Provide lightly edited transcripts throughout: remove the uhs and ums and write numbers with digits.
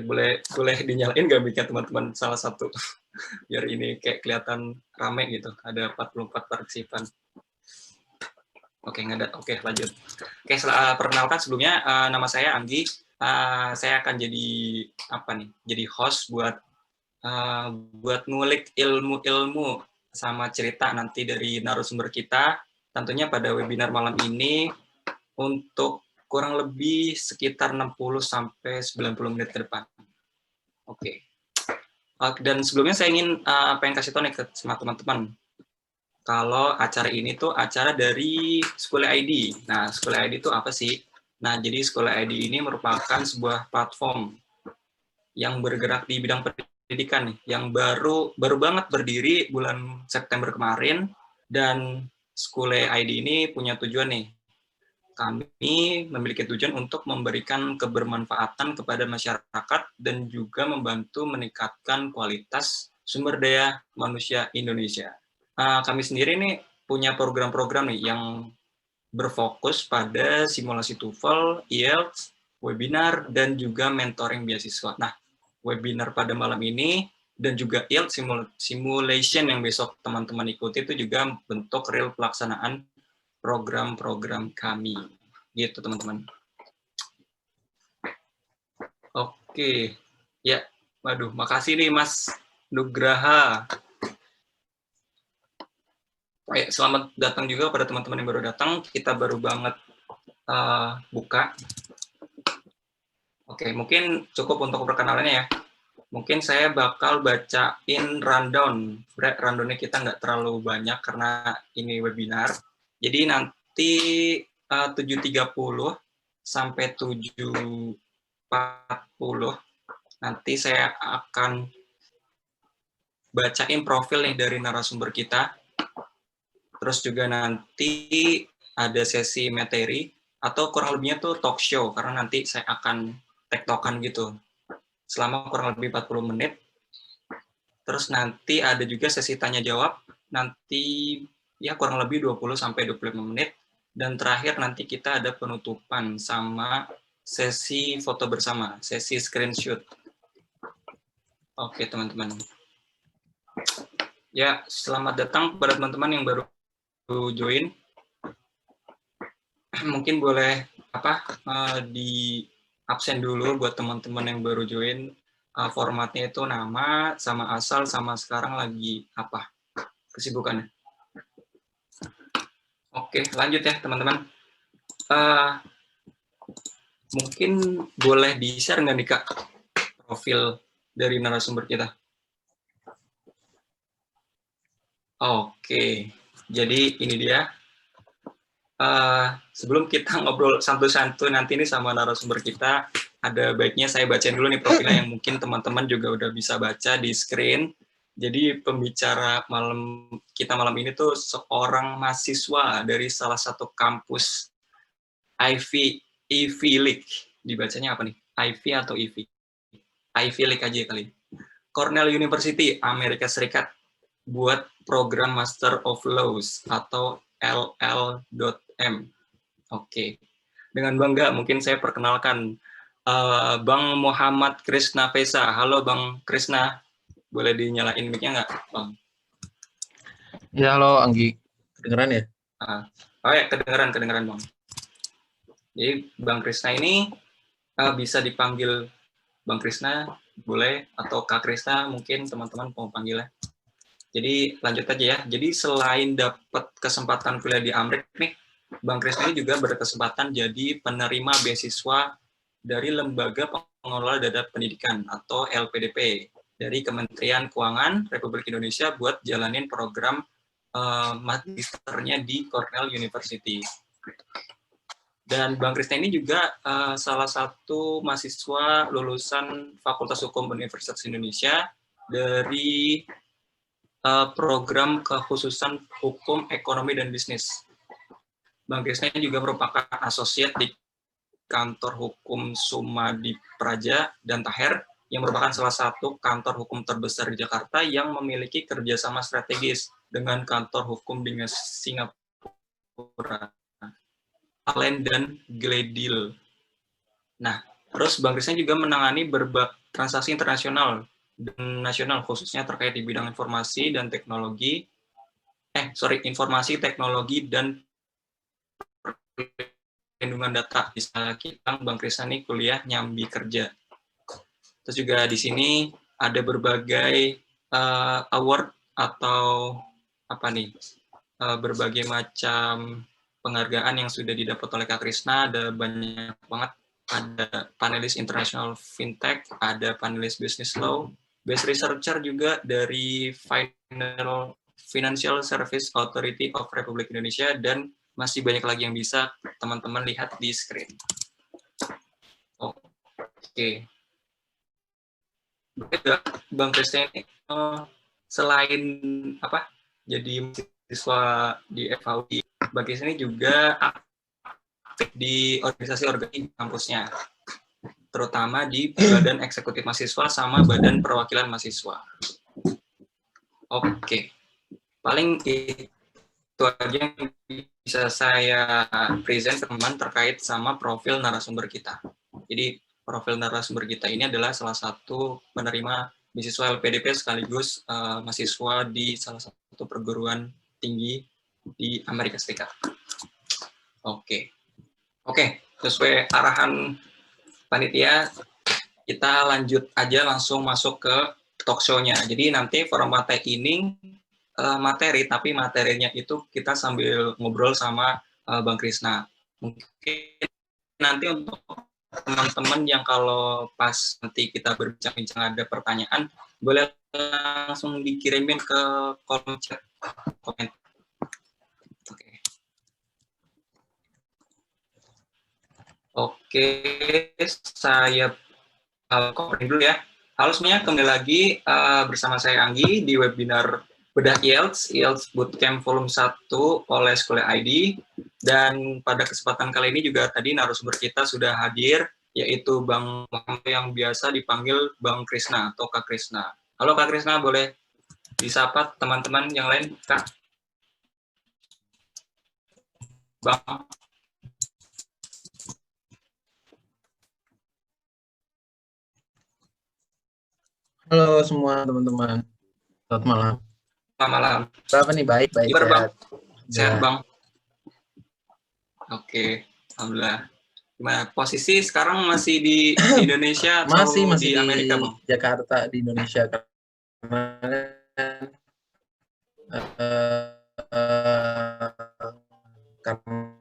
Boleh boleh dinyalain nggak mic-nya teman-teman salah satu biar ini kayak kelihatan rame gitu. Ada 44 partisipan. Oke, nggak ada. Oke, lanjut. Oke, perkenalkan sebelumnya nama saya Anggi. Saya akan jadi apa nih? Jadi host buat ngulik ilmu-ilmu sama cerita nanti dari narasumber kita. Tentunya pada webinar malam ini untuk kurang lebih sekitar 60 sampai 90 menit ke depan. Oke. Dan sebelumnya saya ingin pengen kasih tahu nih ke sama teman-teman. Kalau acara ini tuh acara dari School ID. Nah, School ID itu apa sih? Nah, jadi School ID ini merupakan sebuah platform yang bergerak di bidang pendidikan nih, yang baru banget berdiri bulan September kemarin, dan School ID ini punya tujuan nih. Kami memiliki tujuan untuk memberikan kebermanfaatan kepada masyarakat dan juga membantu meningkatkan kualitas sumber daya manusia Indonesia. Kami sendiri nih punya program-program nih yang berfokus pada simulasi TOEFL, IELTS, webinar, dan juga mentoring beasiswa. Nah, webinar pada malam ini dan juga IELTS simulation yang besok teman-teman ikuti itu juga bentuk real pelaksanaan program-program kami. Gitu, teman-teman. Oke. Ya, waduh, makasih nih Mas Nugraha. Selamat datang juga pada teman-teman yang baru datang. Kita baru banget buka. Oke, mungkin cukup untuk perkenalannya ya. Mungkin saya bakal bacain rundown. Rundownnya kita nggak terlalu banyak karena ini webinar. Jadi nanti 7.30 sampai 7.40 nanti saya akan bacain profil nih dari narasumber kita. Terus juga nanti ada sesi materi atau kurang lebihnya tuh talk show karena nanti saya akan tektokan gitu selama kurang lebih 40 menit. Terus nanti ada juga sesi tanya jawab, nanti ya kurang lebih 20 sampai 25 menit. Dan terakhir nanti kita ada penutupan sama sesi foto bersama, sesi screenshot. Oke, teman-teman. Ya, selamat datang kepada teman-teman yang baru join. Mungkin boleh di absen dulu buat teman-teman yang baru join. Formatnya itu nama, sama asal, sama sekarang lagi apa kesibukannya. Oke, lanjut ya teman-teman. Mungkin boleh di-share nggak nih Kak profil dari narasumber kita? Oke, jadi ini dia. Sebelum kita ngobrol santu-santu nanti ini sama narasumber kita, ada baiknya saya bacain dulu nih profilnya yang mungkin teman-teman juga udah bisa baca di screen. Jadi pembicara kita malam ini tuh seorang mahasiswa dari salah satu kampus Ivy League. Dibacanya apa nih? Ivy atau Ivy? Ivy League aja kali. Cornell University, Amerika Serikat, buat program Master of Laws atau LL.M. Oke. Dengan bangga mungkin saya perkenalkan Bang Muhammad Krishna Vesa. Halo Bang Krishna, boleh dinyalain mic-nya nggak, Bang? Ya, halo Anggi. Kedengeran ya? Oh ya, kedengeran Bang. Jadi Bang Krishna ini bisa dipanggil Bang Krishna, boleh, atau Kak Krishna mungkin teman-teman mau panggilnya. Jadi lanjut aja ya. Jadi selain dapat kesempatan kuliah di Amrik nih, Bang Krishna ini juga berkesempatan jadi penerima beasiswa dari Lembaga Pengelola Dana Pendidikan atau LPDP dari Kementerian Keuangan Republik Indonesia buat jalanin program magisternya di Cornell University. Dan Bang Krishna ini juga salah satu mahasiswa lulusan Fakultas Hukum Universitas Indonesia dari program kekhususan hukum, ekonomi, dan bisnis. Bang Krishna juga merupakan asosiat di kantor hukum Sumadi Praja dan Taher, yang merupakan salah satu kantor hukum terbesar di Jakarta yang memiliki kerjasama strategis dengan kantor hukum di Singapura, Allen dan Gledhill. Nah, Terus Bank Krisna juga menangani berbagai transaksi internasional dan nasional, khususnya terkait di bidang informasi dan teknologi, informasi, teknologi, dan perlindungan data. Bisa kita Bank Krisna nih kuliah nyambi kerja. Terus juga di sini ada berbagai award atau apa nih, berbagai macam penghargaan yang sudah didapat oleh Kak Krisna, ada banyak banget. Ada panelis international fintech, ada panelis business law, best researcher juga dari Financial Service Authority of Republik Indonesia, dan masih banyak lagi yang bisa teman-teman lihat di screen. Oke. Bang Krisna ini selain apa jadi mahasiswa di FHUI, Bang Krisna ini juga aktif di organisasi kampusnya, terutama di Badan Eksekutif Mahasiswa sama Badan Perwakilan Mahasiswa. Oke, paling itu aja yang bisa saya present ke teman terkait sama profil narasumber kita. Jadi profil narasumber kita ini adalah salah satu penerima beasiswa LPDP sekaligus mahasiswa di salah satu perguruan tinggi di Amerika Serikat. Oke, sesuai arahan panitia, kita lanjut aja langsung masuk ke talk show-nya. Jadi nanti formatnya ini materi, tapi materinya itu kita sambil ngobrol sama Bang Krisna. Mungkin nanti untuk teman-teman yang kalau pas nanti kita berbincang-bincang ada pertanyaan, boleh langsung dikirimin ke kolom chat komen. Oke, saya komen dulu ya. Halo semuanya, kembali lagi bersama saya Anggi di webinar Bedah IELTS Bootcamp Volume 1 oleh Sekolah ID. Dan pada kesempatan kali ini juga tadi narasumber kita sudah hadir, yaitu Bang Muhammad yang biasa dipanggil Bang Krisna atau Kak Krisna. Halo Kak Krisna, boleh disapa teman-teman yang lain, Kak? Bang. Halo semua teman-teman. Selamat malam. Selamat malam. Berapa nih? Baik, Gimana, Bang? sehat. Sehat, Bang. Oke, alhamdulillah. Gimana posisi sekarang masih di Indonesia atau masih di Amerika, Bang? Jakarta, di Indonesia. Karena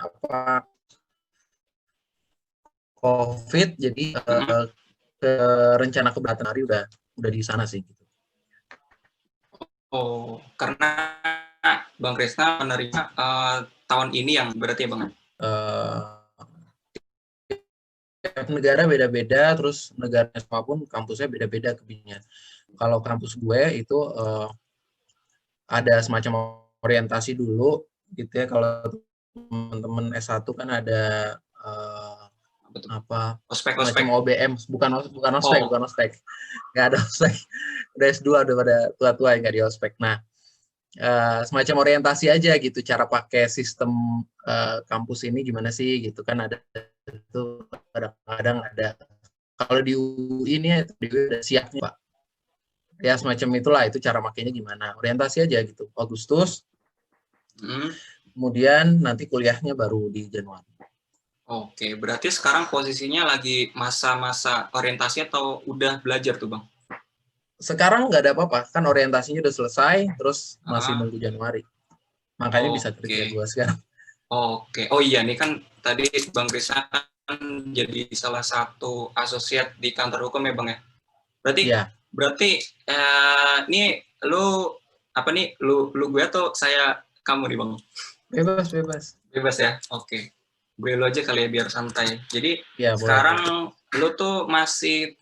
apa? COVID, jadi rencana keberatan hari udah di sana sih. Gitu. Oh, karena Bang Krisna menerima tahun ini yang berarti ya, Bang? Negara beda-beda, terus negaranya apapun kampusnya beda-beda kebijakannya. Kalau kampus gue itu ada semacam orientasi dulu, gitu ya. Kalau teman-teman S1 kan ada semacam OBM, bukan ospek, nggak ada ospek. Udah S2 udah pada tua-tua nggak di ospek. Nah, semacam orientasi aja gitu, cara pakai sistem kampus ini gimana sih gitu kan, ada itu kadang-kadang ada, kalau di UI ini di UI ada siapnya Pak ya, semacam itulah, itu cara makainya gimana, orientasi aja gitu. Agustus kemudian nanti kuliahnya baru di Januari. Oke, berarti sekarang posisinya lagi masa-masa orientasi atau udah belajar tuh, Bang? Sekarang nggak ada apa-apa, kan orientasinya udah selesai, terus masih nunggu Januari. Makanya bisa kerja gue sekarang. Oke, oh iya nih kan tadi Bang Krisna kan jadi salah satu asosiat di kantor hukum ya, Bang ya? Berarti ini lu apa nih, lu gue atau saya kamu nih, Bang? Bebas ya, oke. Gue lu aja kali ya biar santai. Jadi ya, sekarang boleh. Lu tuh masih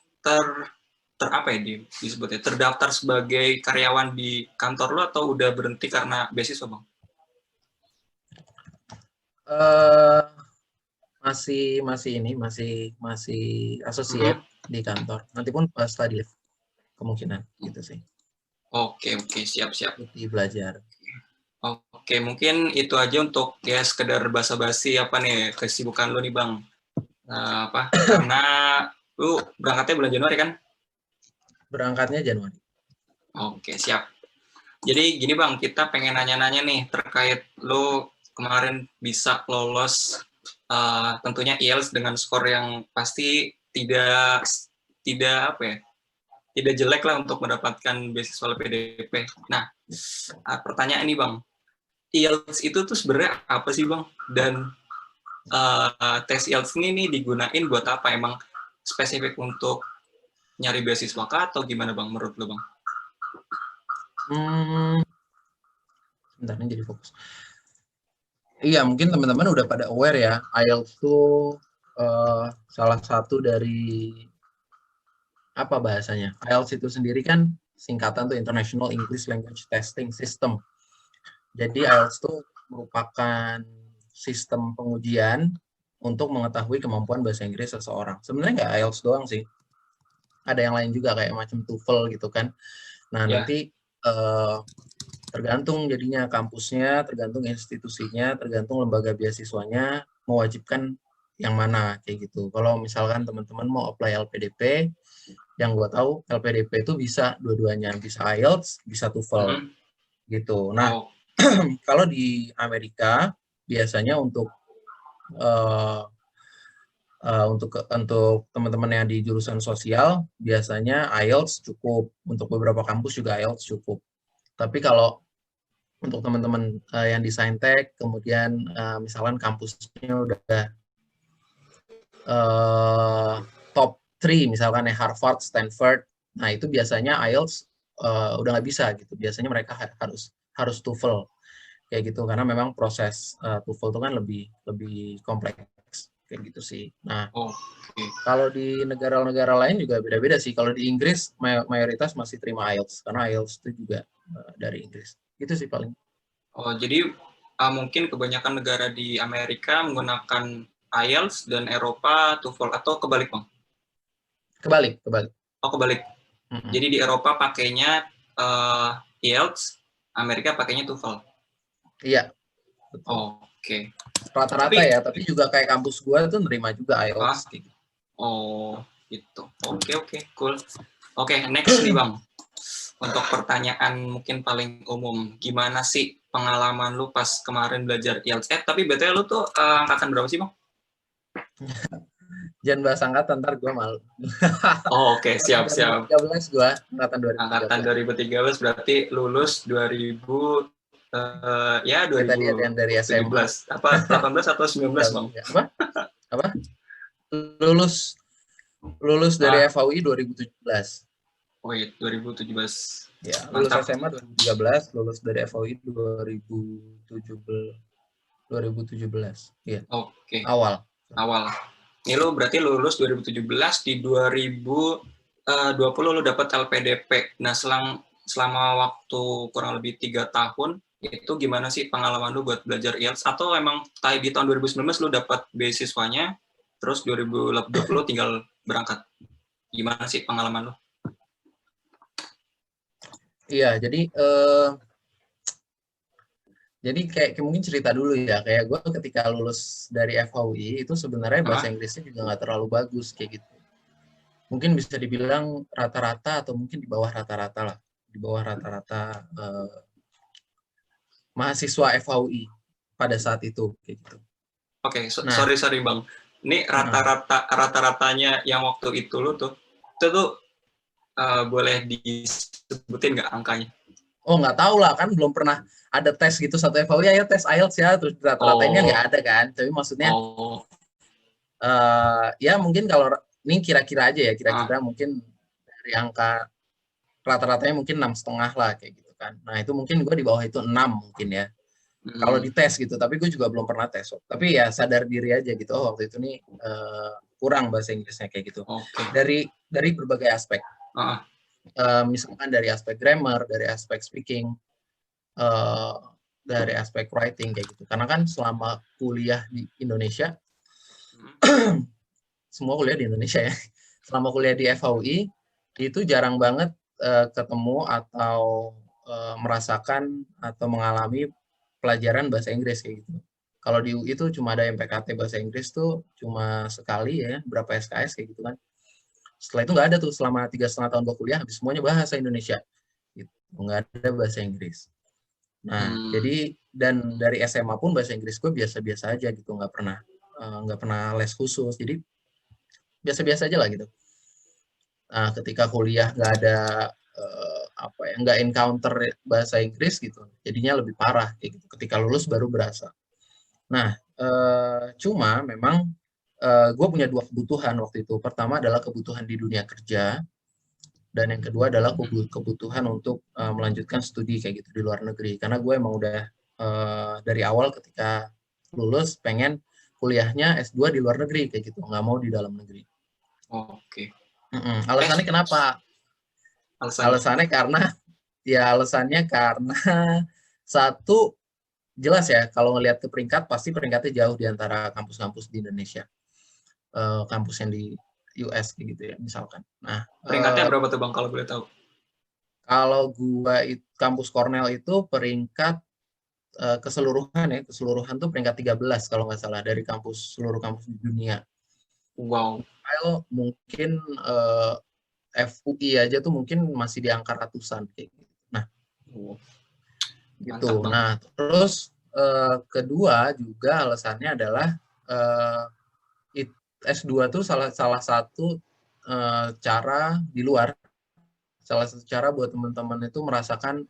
apa ya disebutnya, terdaftar sebagai karyawan di kantor lu atau udah berhenti karena beasiswa, Bang? Masih associate di kantor. Nanti pun setelah di kemungkinan gitu sih. Oke, siap. Di belajar. Oke, mungkin itu aja untuk ya sekedar basa-basi apa nih kesibukan lo nih, Bang. Karena lu berangkatnya bulan Januari kan? Berangkatnya Januari. Oke, siap. Jadi gini Bang, kita pengen nanya-nanya nih terkait lu kemarin bisa lolos tentunya IELTS dengan skor yang pasti tidak apa ya, tidak jelek lah untuk mendapatkan beasiswa LPDP. Nah, pertanyaan ini Bang, IELTS itu tuh sebenarnya apa sih Bang? Dan tes IELTS ini digunain buat apa? Emang spesifik untuk nyari beasiswa kah atau gimana Bang menurut lu Bang? Bentar, ini jadi fokus. Iya, mungkin teman-teman udah pada aware ya, IELTS itu salah satu dari apa bahasanya? IELTS itu sendiri kan singkatan tuh International English Language Testing System. Jadi IELTS itu merupakan sistem pengujian untuk mengetahui kemampuan bahasa Inggris seseorang. Sebenarnya nggak IELTS doang sih. Ada yang lain juga kayak macam TOEFL gitu kan. Nah, nanti tergantung jadinya kampusnya, tergantung institusinya, tergantung lembaga beasiswanya mewajibkan yang mana kayak gitu. Kalau misalkan teman-teman mau apply LPDP, yang gue tahu LPDP itu bisa dua-duanya, bisa IELTS, bisa TOEFL gitu. Nah, kalau di Amerika biasanya untuk teman-teman yang di jurusan sosial biasanya IELTS cukup, untuk beberapa kampus juga IELTS cukup. Tapi kalau untuk teman-teman yang di Saintek, kemudian misalkan kampusnya udah top 3, misalkan ya Harvard, Stanford, nah itu biasanya IELTS udah nggak bisa gitu. Biasanya mereka harus TOEFL kayak gitu, karena memang proses TOEFL itu kan lebih kompleks kayak gitu sih. Nah, kalau di negara-negara lain juga beda-beda sih. Kalau di Inggris mayoritas masih terima IELTS, karena IELTS itu juga dari Inggris. Itu sih paling. Oh, jadi mungkin kebanyakan negara di Amerika menggunakan IELTS dan Eropa TOEFL, atau kebalik Bang? Kebalik. Oh, kebalik. Jadi di Eropa pakainya IELTS, Amerika pakainya TOEFL. Iya. Oke. Rata-rata ya, tapi juga kayak kampus gua tuh nerima juga IELTS. Oh, gitu. Oke, cool. Oke, next nih Bang. Untuk pertanyaan mungkin paling umum, gimana sih pengalaman lu pas kemarin belajar IELTS? Tapi BTW lu tuh angkatan berapa sih Bang? Jangan bahas angkatan, ntar gue malu. Oke, siap. 2013 gue, angkatan 2013 berarti lulus 2000 ya 2017. Tadi ada yang dari SMA. Apa 18 atau 19 Bang? Apa? Lulus dari FAUI 2017. Oh iya, 2017. Ya, lulus SMA 2013, lulus dari FAUI 2017. Iya. Oke. Awal. Ini lu berarti lulus 2017, di 2020 lu dapat LPDP. Nah, selama waktu kurang lebih 3 tahun, itu gimana sih pengalaman lu buat belajar IELTS? Atau emang di tahun 2019 lu dapat beasiswanya, terus 2020 tinggal berangkat? Gimana sih pengalaman lu? Iya, jadi kayak mungkin cerita dulu ya, kayak gue ketika lulus dari FAUI itu sebenarnya bahasa Inggrisnya juga nggak terlalu bagus kayak gitu. Mungkin bisa dibilang rata-rata atau mungkin di bawah rata-rata lah, di bawah rata-rata mahasiswa FAUI pada saat itu kayak gitu. Oke, sorry Bang. Ini rata-ratanya yang waktu itu lu tuh, boleh disebutin nggak angkanya? Oh, nggak tahu lah, kan belum pernah ada tes gitu satu FAUI, ayo tes IELTS ya, terus rata-ratanya nggak ada kan. Tapi maksudnya ya mungkin kalau ini kira-kira aja ya, kira-kira mungkin dari angka rata-ratanya mungkin 6,5 lah kayak gitu kan. Nah itu mungkin gue di bawah itu 6 mungkin ya. Kalau dites gitu, tapi gue juga belum pernah tes. Tapi ya sadar diri aja gitu, oh waktu itu nih kurang bahasa Inggrisnya kayak gitu. Dari berbagai aspek. Misalkan dari aspek grammar, dari aspek speaking, dari aspek writing kayak gitu. Karena kan selama kuliah di Indonesia, semua kuliah di Indonesia ya. Selama kuliah di FAUI itu jarang banget ketemu atau merasakan atau mengalami pelajaran bahasa Inggris kayak gitu. Kalau di UI itu cuma ada MPKT bahasa Inggris tuh cuma sekali ya, berapa SKS kayak gitu kan. Setelah itu nggak ada tuh selama 3,5 tahun gue kuliah, habis semuanya bahasa Indonesia. Gitu. Nggak ada bahasa Inggris. Nah, jadi dan dari SMA pun bahasa Inggris gue biasa-biasa aja gitu, nggak pernah les khusus. Jadi biasa-biasa aja lah gitu. Nah, ketika kuliah nggak ada nggak encounter bahasa Inggris gitu, jadinya lebih parah kayak gitu. Ketika lulus baru berasa. Nah, cuma memang gue punya dua kebutuhan waktu itu. Pertama adalah kebutuhan di dunia kerja, dan yang kedua adalah kebutuhan untuk melanjutkan studi kayak gitu di luar negeri. Karena gue emang udah dari awal ketika lulus pengen kuliahnya S2 di luar negeri kayak gitu, nggak mau di dalam negeri. Oke. Alasannya kenapa? Alasannya karena satu, jelas ya, kalau ngelihat ke peringkat, pasti peringkatnya jauh di antara kampus-kampus di Indonesia. Kampus yang di US gitu ya, misalkan. Nah, peringkatnya berapa tuh Bang kalau boleh tahu? Kalau kampus Cornell itu peringkat keseluruhan tuh peringkat 13 kalau nggak salah dari seluruh kampus di dunia. Wow. Mungkin FUI aja tuh mungkin masih di angka ratusan kayak gitu. Nah, gitu. Nah, terus kedua juga alasannya adalah S2 tuh salah satu cara di luar, salah satu cara buat teman-teman itu merasakan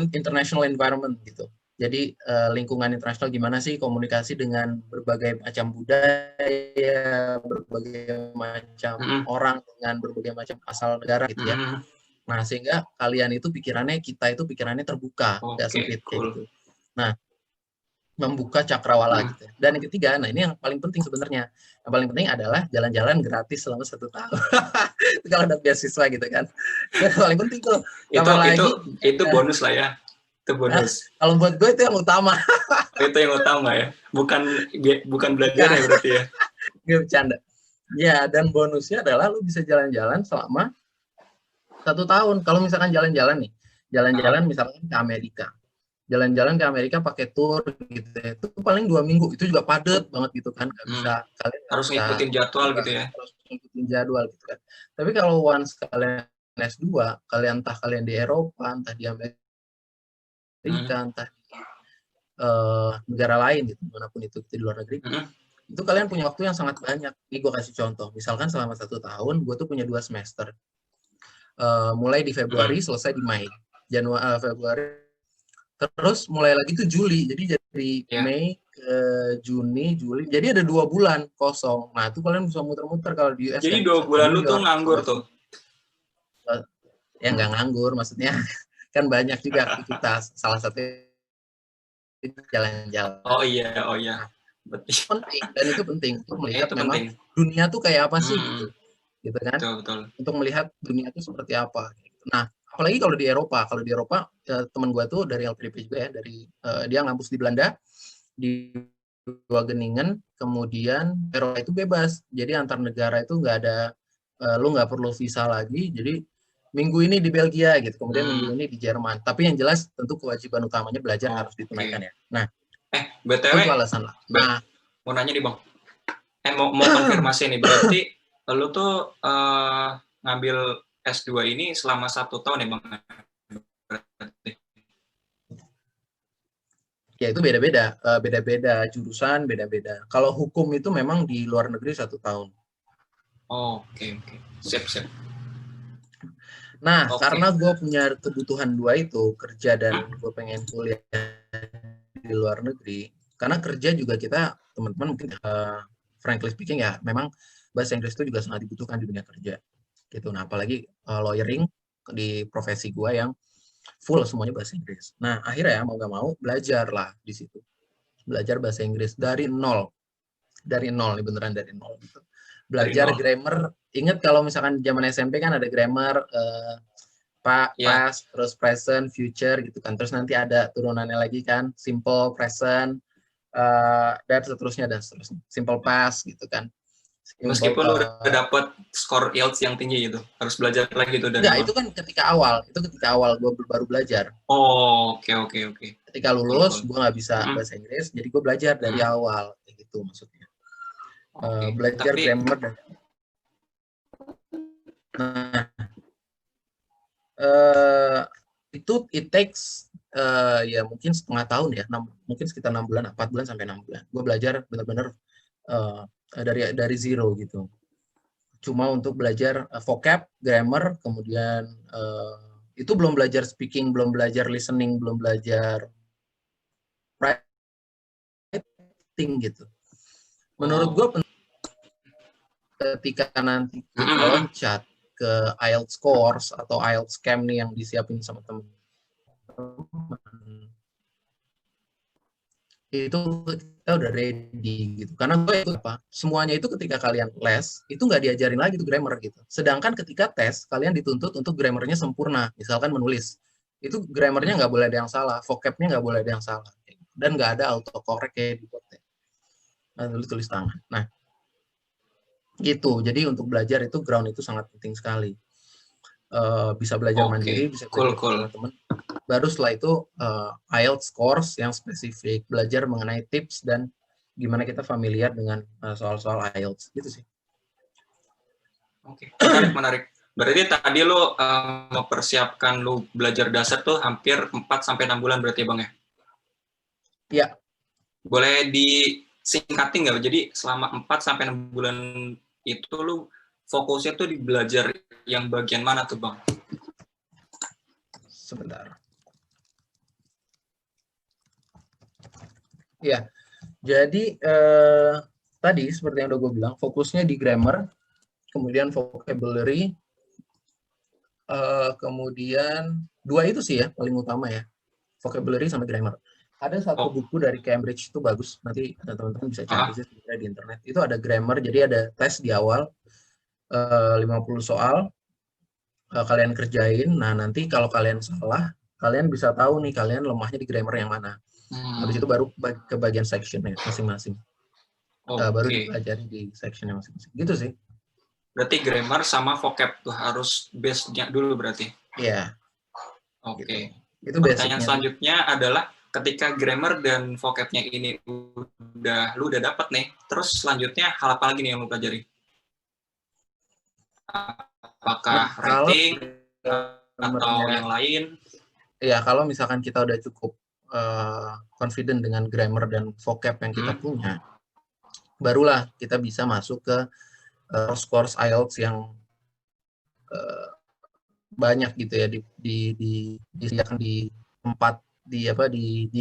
international environment gitu. Jadi lingkungan internasional gimana sih, komunikasi dengan berbagai macam budaya, berbagai macam orang dengan berbagai macam asal negara gitu ya. Nah, sehingga kita itu pikirannya terbuka, nggak sempit kayak gitu. Nah, membuka cakrawala gitu. Dan yang ketiga, nah ini yang paling penting sebenarnya. Yang paling penting adalah jalan-jalan gratis selama 1 tahun. Kalau ada beasiswa gitu kan. Itu paling penting tuh. Itu bonus lah ya. Itu bonus. Kalau buat gue itu yang utama. Itu yang utama ya. Bukan belajar ya berarti ya. Gue bercanda. Ya, dan bonusnya adalah lu bisa jalan-jalan selama 1 tahun. Kalau misalkan jalan-jalan misalkan ke Amerika. Jalan-jalan ke Amerika pakai tour gitu ya. Itu paling 2 minggu, itu juga padat banget gitu kan. Nggak bisa, kalian harus ngikutin jadwal gitu ya. Harus ngikutin jadwal gitu kan. Tapi kalau once kalian S2, entah kalian di Eropa, entah di Amerika, entah di negara lain gitu, manapun itu di luar negeri, itu kalian punya waktu yang sangat banyak. Ini gue kasih contoh, misalkan selama 1 tahun, gue tuh punya 2 semester. Mulai di Februari, selesai di Mei. Februari, terus mulai lagi tuh Juli, jadi dari Mei ke Juni, Juli, jadi ada 2 bulan kosong. Nah, itu kalian bisa muter-muter kalau di US. Jadi 2 bulan lu tuh nganggur tuh? Ya nggak nganggur, maksudnya kan banyak juga aktivitas. Salah satu jalan-jalan. Oh iya. Betul. Penting, dan itu penting untuk melihat memang dunia tuh kayak apa sih gitu kan? Betul. Untuk melihat dunia itu seperti apa. Nah, apalagi kalau di Eropa teman gue tuh dari LPDP juga ya, dia ngampus di Belanda, di Wageningen, kemudian Eropa itu bebas, jadi antar negara itu nggak ada, lu nggak perlu visa lagi, jadi minggu ini di Belgia gitu, kemudian minggu ini di Jerman, tapi yang jelas tentu kewajiban utamanya belajar harus ditunaikan ya. Nah, BTW, itu alasan lah. Nah, mau nanya nih Bang, mau konfirmasi nih, berarti lu tuh ngambil S2 ini selama 1 tahun ya Bang? Ya itu beda-beda jurusan, beda-beda. Kalau hukum itu memang di luar negeri 1 tahun. Oke. Siap. Nah, karena gue punya kebutuhan 2 itu, kerja dan gue pengen kuliah di luar negeri. Karena kerja juga kita, teman-teman mungkin, frankly speaking ya, memang bahasa Inggris itu juga sangat dibutuhkan di dunia kerja. Gitu. Nah, apalagi lawyering di profesi gue yang full semuanya bahasa Inggris. Nah, akhirnya mau gak mau belajar lah di situ. Belajar bahasa Inggris dari nol. Dari nol nih, beneran dari nol gitu. Belajar grammar. Ingat kalau misalkan zaman SMP kan ada grammar, past, terus present, future gitu kan. Terus nanti ada turunannya lagi kan, simple, present, dan seterusnya. Simple past gitu kan. Meskipun lu udah dapet skor IELTS yang tinggi gitu, harus belajar lagi tuh dari Enggak, itu kan ketika awal gue baru belajar. Oh, oke. Ketika lulus gue nggak bisa bahasa Inggris, jadi gue belajar dari awal, kayak gitu maksudnya. Belajar grammar dan itu it takes ya mungkin setengah tahun ya, mungkin sekitar 6 bulan, 4 bulan sampai 6 bulan. Gue belajar benar-benar dari zero gitu. Cuma untuk belajar vocab, grammar, kemudian itu belum belajar speaking, belum belajar listening, belum belajar writing gitu. Menurut gue ketika nanti kita loncat ke IELTS course atau IELTS camp nih yang disiapin sama temen, itu kita udah ready gitu. Karena gue itu semuanya itu ketika kalian les itu nggak diajarin lagi tuh grammar gitu. Sedangkan ketika tes kalian dituntut untuk grammarnya sempurna. Misalkan menulis itu grammarnya nggak boleh ada yang salah, vocabnya nggak boleh ada yang salah, dan nggak ada autocorrect kayak di botnya. Tulis tangan. Nah gitu. Jadi untuk belajar itu ground itu sangat penting sekali. Bisa belajar mandiri, bisa belajar sama teman. Baru setelah itu IELTS course yang spesifik, belajar mengenai tips dan gimana kita familiar dengan soal-soal IELTS gitu sih. Oke, menarik. Berarti tadi lu mempersiapkan lu belajar dasar tuh hampir 4-6 bulan berarti Bang ya? Iya. Boleh disingkatin nggak? Jadi selama 4-6 bulan itu lu fokusnya tuh di belajar yang bagian mana tuh Bang? Sebentar. Ya, jadi tadi seperti yang udah gue bilang, fokusnya di grammar, kemudian vocabulary, kemudian dua itu sih ya paling utama ya, vocabulary sama grammar. Ada satu buku dari Cambridge itu bagus, nanti teman-teman bisa cari di internet. Itu ada grammar, jadi ada tes di awal, 50 soal, kalian kerjain. Nah nanti kalau kalian salah, kalian bisa tahu nih kalian lemahnya di grammar yang mana. Habis itu baru ke bagian sectionnya masing-masing. Baru dipelajari di sectionnya masing-masing. Gitu sih. Berarti grammar sama vocab tuh harus base-nya dulu berarti? Iya. Oke. Itu pertanyaan selanjutnya adalah ketika grammar dan vocabnya ini lu udah dapat nih, terus selanjutnya hal apa lagi nih yang lu pelajari? Apakah writing atau yang lain? Ya, kalau misalkan kita udah cukup confident dengan grammar dan vocab yang kita punya, barulah kita bisa masuk ke course IELTS yang banyak gitu ya, disediakan di tempat, di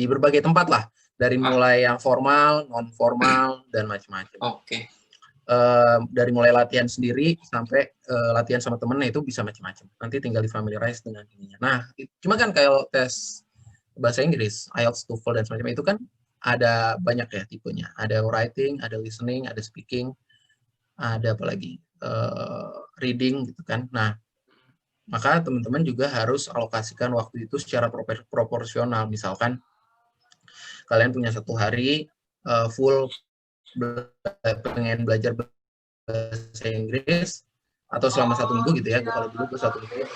berbagai tempat lah, dari mulai yang formal, non formal, dan macam-macam. Oke. Dari mulai latihan sendiri sampai latihan sama temennya itu bisa macam-macam. Nanti tinggal di-familiarize dengan ininya. Nah, cuma kan kayak tes bahasa Inggris, IELTS, TOEFL, dan semacam itu kan ada banyak ya tipenya. Ada writing, ada listening, ada speaking, ada apa lagi? Reading gitu kan. Nah, maka teman-teman juga harus alokasikan waktu itu secara proporsional. Misalkan kalian punya 1 hari full pengen belajar bahasa Inggris, atau selama 1 minggu gitu ya. Kalau dulu gue 1 minggu.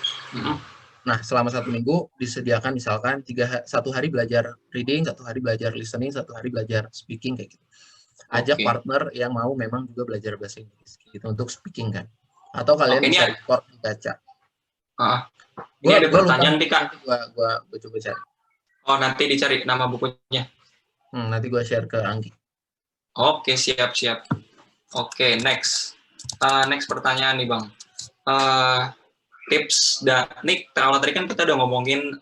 Nah, selama 1 minggu disediakan misalkan 1 hari belajar reading, 1 hari belajar listening, 1 hari belajar speaking kayak gitu. Ajak partner yang mau memang juga belajar bahasa Inggris gitu untuk speaking kan. Atau kalian bisa record baca. Ini ada pertanyaan nih Kak. Gue coba cari. Oh, nanti dicari nama bukunya. Nanti gue share ke Anggi. Oke, siap. Oke, next. Next pertanyaan nih Bang. Tips dan nih kalau tadi kan kita udah ngomongin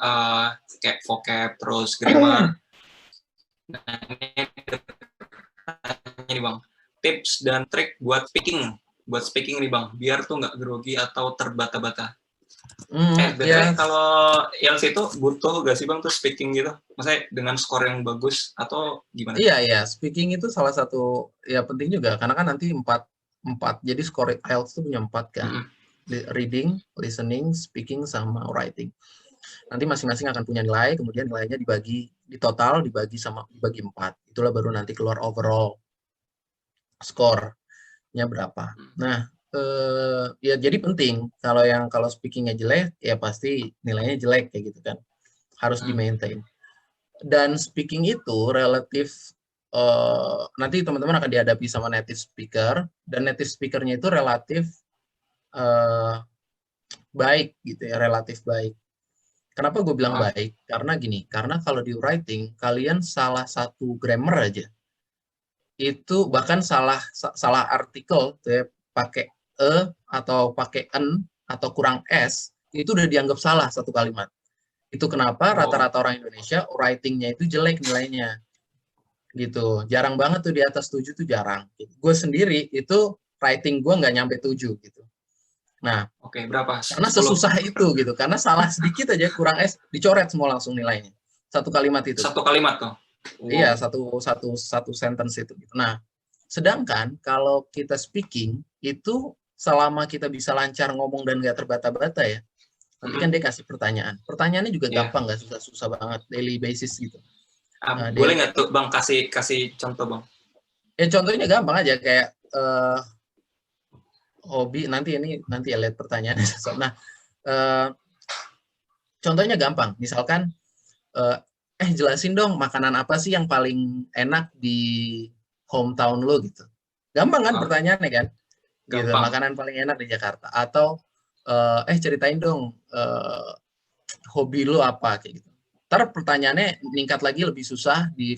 kayak vocab terus grammar. Nah, ini Bang. Tips dan trik buat speaking nih Bang, biar tuh nggak grogi atau terbata-bata. Kalau yang situ butuh gak sih Bang tuh speaking gitu? Maksudnya dengan skor yang bagus atau gimana? Iya, speaking itu salah satu ya penting juga, karena kan nanti 4. Jadi skor IELTS itu punya 4 kan. Reading, listening, speaking, sama writing. Nanti masing-masing akan punya nilai, kemudian nilainya dibagi 4. Itulah baru nanti keluar overall score. nya berapa. Nah, ya jadi penting kalau speakingnya jelek ya pasti nilainya jelek kayak gitu kan, harus di maintain. Dan speaking itu relatif nanti teman-teman akan dihadapi sama native speaker, dan native speakernya itu relatif baik gitu ya, relatif baik. Kenapa gue bilang baik? Karena gini, karena kalau di writing kalian salah satu grammar aja itu bahkan salah artikel tuh ya, pakai atau pakai en atau kurang s itu udah dianggap salah satu kalimat. Itu kenapa rata-rata orang Indonesia writing-nya itu jelek nilainya gitu. Jarang banget tuh di atas 7 tuh jarang. Gue sendiri itu writing gue nggak nyampe 7 gitu. Nah, berapa? Karena sesusah itu gitu. Karena salah sedikit aja kurang s dicoret semua langsung nilainya. Satu kalimat itu. Satu kalimat tuh. Iya, satu sentence itu. Nah, sedangkan kalau kita speaking itu selama kita bisa lancar ngomong dan nggak terbata-bata ya. Nanti kan dia kasih pertanyaan. Pertanyaannya juga gampang, nggak susah-susah banget, daily basis gitu. Boleh nggak tuh Bang kasih contoh Bang? Ya contohnya gampang aja kayak hobi, nanti ya lihat pertanyaannya. Nah, contohnya gampang. Misalkan jelasin dong makanan apa sih yang paling enak di hometown lo gitu. Gampang kan pertanyaannya kan? Gitu, makanan paling enak di Jakarta. Atau ceritain dong hobi lo apa kayak gitu. Ntar pertanyaannya meningkat lagi lebih susah di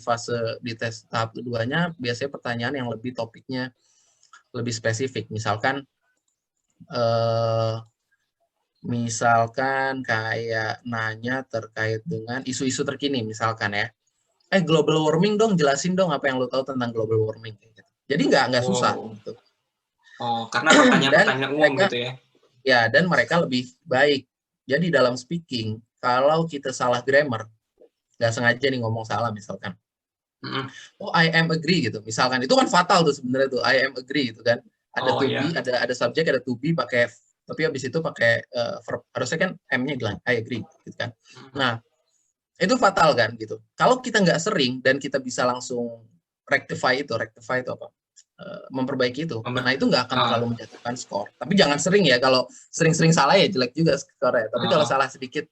tes tahap keduanya, biasanya pertanyaan yang lebih topiknya lebih spesifik. Misalkan kayak nanya terkait dengan isu-isu terkini misalkan ya. Global warming dong, jelasin dong apa yang lo tahu tentang global warming gitu. Jadi nggak susah gitu. Karena pertanyaan-pertanyaan umum gitu ya. Ya, dan mereka lebih baik. Jadi dalam speaking, kalau kita salah grammar, nggak sengaja nih ngomong salah misalkan. I am agree gitu. Misalkan itu kan fatal tuh sebenarnya tuh, I am agree gitu kan. Ada to be, ada subjek, ada to be pakai, tapi habis itu pakai verb. Harusnya kan M-nya bilang I agree gitu kan. Nah, itu fatal kan gitu. Kalau kita nggak sering dan kita bisa langsung rectify itu apa? Memperbaiki itu. Nah, itu nggak akan terlalu menjatuhkan skor. Tapi jangan sering ya, kalau sering-sering salah ya jelek juga skornya. Tapi kalau salah sedikit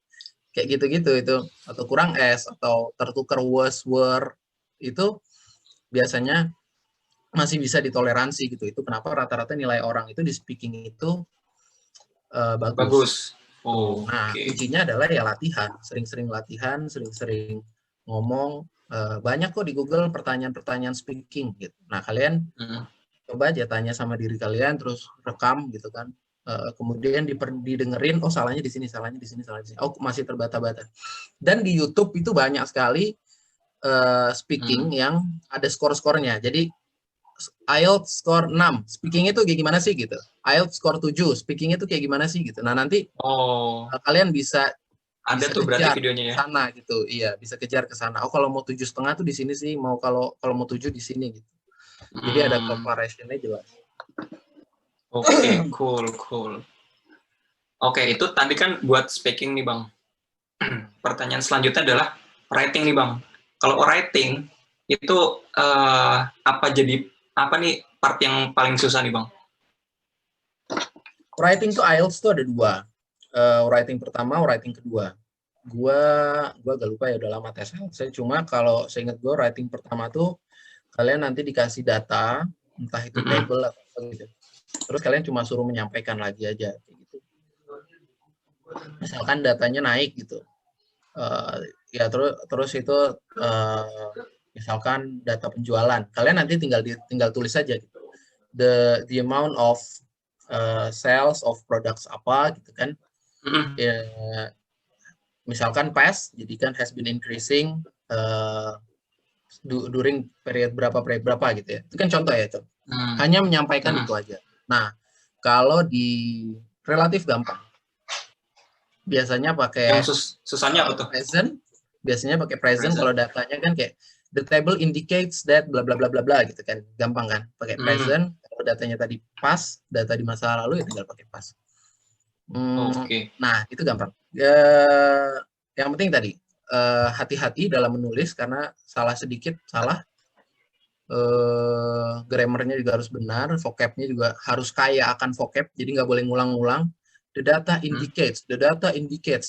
kayak gitu-gitu itu, atau kurang S, atau tertukar word itu biasanya masih bisa ditoleransi gitu. Itu kenapa rata-rata nilai orang itu di speaking itu bagus. Nah, kuncinya adalah ya latihan. Sering-sering latihan, sering-sering ngomong. Banyak kok di Google pertanyaan-pertanyaan speaking gitu. Nah, kalian coba aja tanya sama diri kalian, terus rekam gitu kan. Kemudian didengerin, oh salahnya di sini, salahnya di sini. Oh, masih terbata-bata. Dan di YouTube itu banyak sekali speaking yang ada skor-skornya. Jadi IELTS skor 6, speaking itu kayak gimana sih gitu. IELTS skor 7, speaking itu kayak gimana sih gitu. Nah, nanti kalian bisa ada tuh berarti videonya ya. Sana gitu. Iya, bisa kejar ke sana. Oh, kalau mau 7,5 tuh di sini sih, kalau mau 7 di sini gitu. Jadi ada comparison-nya jelas. Oke, cool. Oke, itu tadi kan buat speaking nih, Bang. Pertanyaan selanjutnya adalah writing nih, Bang. Kalau writing itu apa nih part yang paling susah nih, Bang? Writing tuh IELTS tuh ada 2. Writing pertama, writing kedua. Gua agak lupa ya, udah lama tes. Saya cuma kalau saya ingat gue writing pertama tuh kalian nanti dikasih data, entah itu table atau apa gitu. Terus kalian cuma suruh menyampaikan lagi aja gitu. Misalkan datanya naik gitu. Ya terus itu misalkan data penjualan. Kalian nanti tinggal tulis aja gitu. The amount of sales of products apa gitu kan. Misalkan past, jadi kan has been increasing during period berapa gitu ya. Itu kan contoh ya, Cok. Hanya menyampaikan itu aja. Nah, kalau di relatif gampang. Biasanya pakai susahnya apa tuh? Present. Biasanya pakai present kalau datanya kan kayak the table indicates that bla bla bla bla bla gitu kan. Gampang kan? Pakai present. Kalau datanya tadi pas, data di masa lalu ya tinggal pakai pas. Nah, itu gampang. Yang penting tadi hati-hati dalam menulis karena salah sedikit salah Grammarnya juga harus benar, vocabnya juga harus kaya akan vocab, jadi nggak boleh ngulang-ngulang. The data indicates,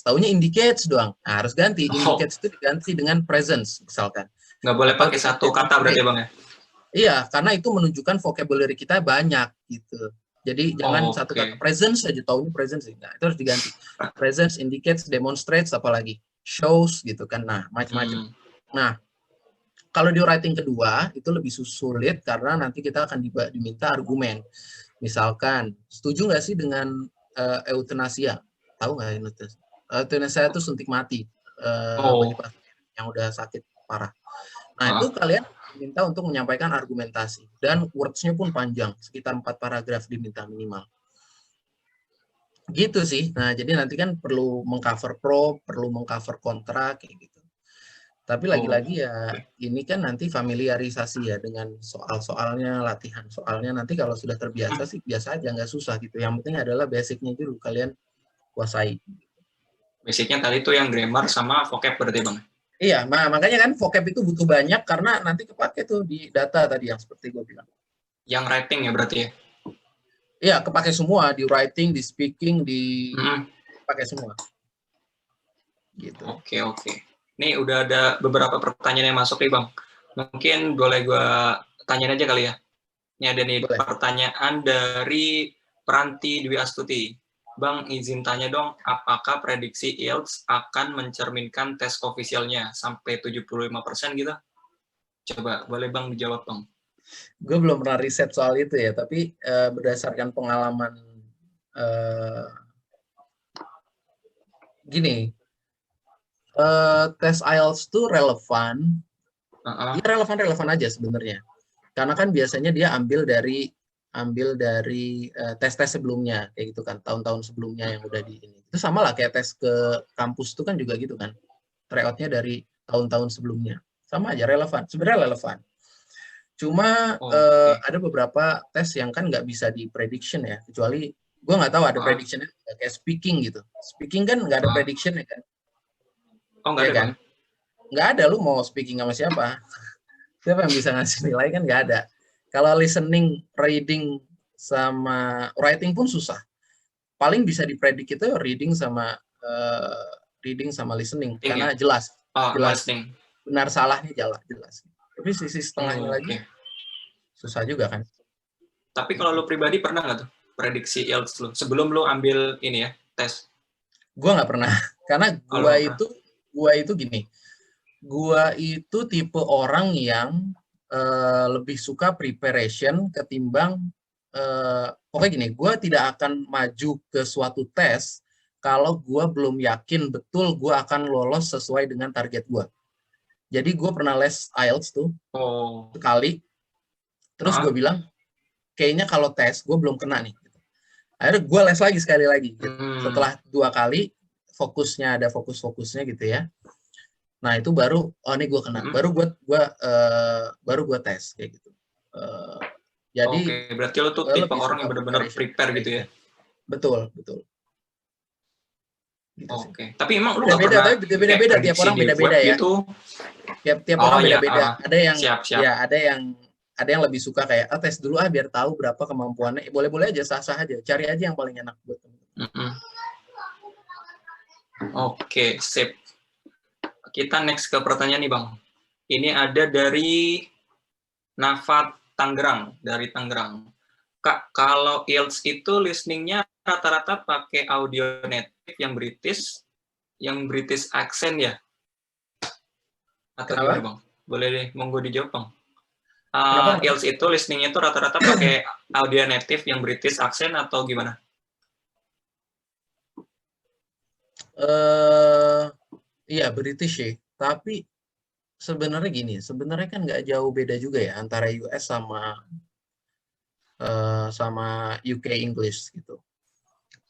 taunya indicates doang. Nah, harus ganti, indicates itu diganti dengan presence misalkan. Nggak boleh Atau pakai satu kata berarti Bang ya? Iya, karena itu menunjukkan vocabulary kita banyak gitu. Jadi jangan satu kata Oke. presence aja, taunya presence. Nah, itu harus diganti. Presence, indicates, demonstrates, apalagi shows gitu kan. Nah, macam-macam. Nah, kalau di writing kedua itu lebih sulit karena nanti kita akan diminta argumen. Misalkan, setuju nggak sih dengan euthanasia? Tahu nggak euthanasia? Euthanasia itu suntik mati bagi pasien yang udah sakit parah. Nah, itu kalian diminta untuk menyampaikan argumentasi. Dan words-nya pun panjang, sekitar 4 paragraf diminta minimal. Gitu sih. Nah, jadi nanti kan perlu mengcover pro, perlu mengcover kontra, kayak gitu. Tapi lagi-lagi ya, ini kan nanti familiarisasi ya dengan soal-soalnya, latihan soalnya. Nanti kalau sudah terbiasa sih, biasa aja, nggak susah gitu. Yang penting adalah basic-nya dulu kalian kuasai. Basicnya tadi tuh yang grammar sama vocab berarti Bang? Iya, makanya kan vocab itu butuh banyak karena nanti kepake tuh di data tadi yang seperti gue bilang. Yang writing ya berarti ya? Iya, kepake semua, di writing, di speaking, di pakai semua. Gitu. Oke. Ini udah ada beberapa pertanyaan yang masuk nih Bang. Mungkin boleh gue tanyain aja kali ya. Ini ada nih pertanyaan dari Pranti Dwi Astuti. Bang, izin tanya dong, apakah prediksi IELTS akan mencerminkan tes officialnya sampai 75% gitu? Coba, boleh Bang dijawab Bang. Gue belum pernah riset soal itu ya, tapi berdasarkan pengalaman gini, tes IELTS itu relevan, ya relevan aja sebenarnya. Karena kan biasanya dia ambil dari tes-tes sebelumnya, kayak gitu kan, tahun-tahun sebelumnya yang udah di ini. Itu sama lah kayak tes ke kampus itu kan juga gitu kan, tryout-nya dari tahun-tahun sebelumnya. Sama aja, relevan, sebenarnya relevan. Cuma ada beberapa tes yang kan nggak bisa di prediction ya, kecuali gue nggak tahu ada predictionnya kayak speaking gitu. Speaking kan nggak ada prediction ya kan? Oh nggak ada kan? Nggak ada, lu mau speaking sama siapa? Siapa yang bisa ngasih nilai kan nggak ada. Kalau listening, reading, sama writing pun susah. Paling bisa dipredik itu reading sama listening, karena jelas, benar salahnya jelas. Tapi sisi setengahnya lagi susah juga kan. Tapi kalau lo pribadi pernah nggak tuh prediksi IELTS lo sebelum lo ambil ini ya tes? Gua nggak pernah, karena gua itu gini, gua itu tipe orang yang lebih suka preparation ketimbang pokoknya gini, gua tidak akan maju ke suatu tes kalau gua belum yakin betul gua akan lolos sesuai dengan target gua. Jadi gue pernah les IELTS tuh sekali, terus gue bilang kayaknya kalau tes gue belum kena nih. Akhirnya gue les lagi sekali lagi. Gitu. Setelah 2 kali fokusnya ada fokusnya gitu ya. Nah itu baru ini gue kena. Baru gue tes kayak gitu. Jadi berarti lo tuh tipe orang yang benar-benar prepare gitu ya? Betul. Gitu tapi emang lu nggak pernah beda-beda tiap orang beda-beda ya. Gitu? Tiap orang beda-beda. Ada yang ya ada yang lebih suka kayak tes dulu biar tahu berapa kemampuannya. Boleh-boleh aja, sah-sah aja. Cari aja yang paling enak buat teman-teman. Oke, sip. Kita next ke pertanyaan nih Bang. Ini ada dari Nafat Tangerang, dari Tangerang. Kak, kalau IELTS itu listening-nya rata-rata pakai audio native yang British accent ya? Atau gimana Bang? Boleh deh, monggo dijawab Bang. IELTS itu listening-nya itu rata-rata pakai audio native yang British accent atau gimana? Iya British ya, tapi sebenarnya gini, sebenarnya kan nggak jauh beda juga ya antara US sama UK English gitu.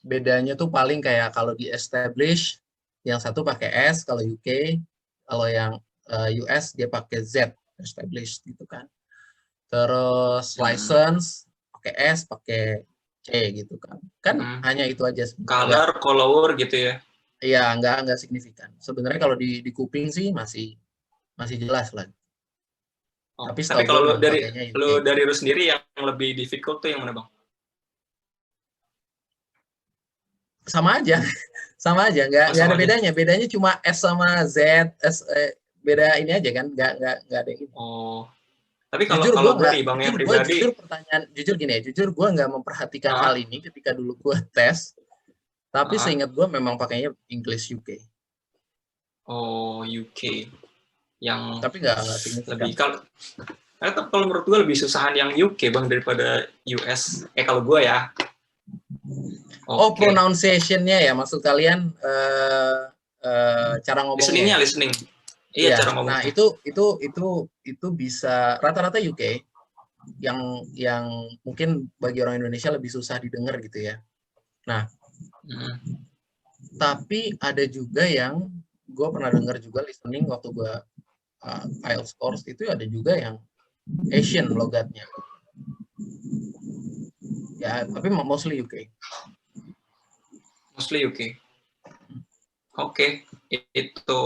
Bedanya tuh paling kayak kalau di establish yang satu pakai S, kalau UK, kalau yang US dia pakai Z, established gitu kan. Terus license pakai S, pakai C gitu kan. Kan hanya itu aja sebenarnya. Color, follower gitu ya. Iya, nggak signifikan. Sebenarnya kalau di kuping sih masih jelas lah. Oh, Tapi tapi setahu gue kalau memang pakainya UK. lu dari lu sendiri yang lebih difficult tuh yang mana bang? Sama aja, sama aja, nggak Sama ada aja. bedanya. Bedanya cuma S sama Z, beda ini aja kan, nggak ada ini. Oh, tapi kalau Jujur gue kalau gue nggak, nih bang yang jujur gue pribadi, jujur pertanyaan, jujur gini ya, jujur gue nggak memperhatikan hal ah, ini ketika dulu gue tes, tapi ah, seingat gue memang pakainya English UK. oh UK yang Tapi nggak signifikan. lebih kalau menurut gue lebih susahan yang UK bang daripada US. Kalau gue ya. Oh, Oke. pronunciation-nya ya, maksud kalian cara ngomongnya Listeningnya ya? listening. Iya Iya. cara Nah, ngomongnya. itu bisa rata-rata UK yang mungkin bagi orang Indonesia lebih susah didengar gitu ya. Nah, Hmm. tapi ada juga yang gue pernah dengar juga listening waktu gue IELTS course itu ada juga yang Asian logatnya. Ya, tapi mostly UK. Mostly UK. Oke, itu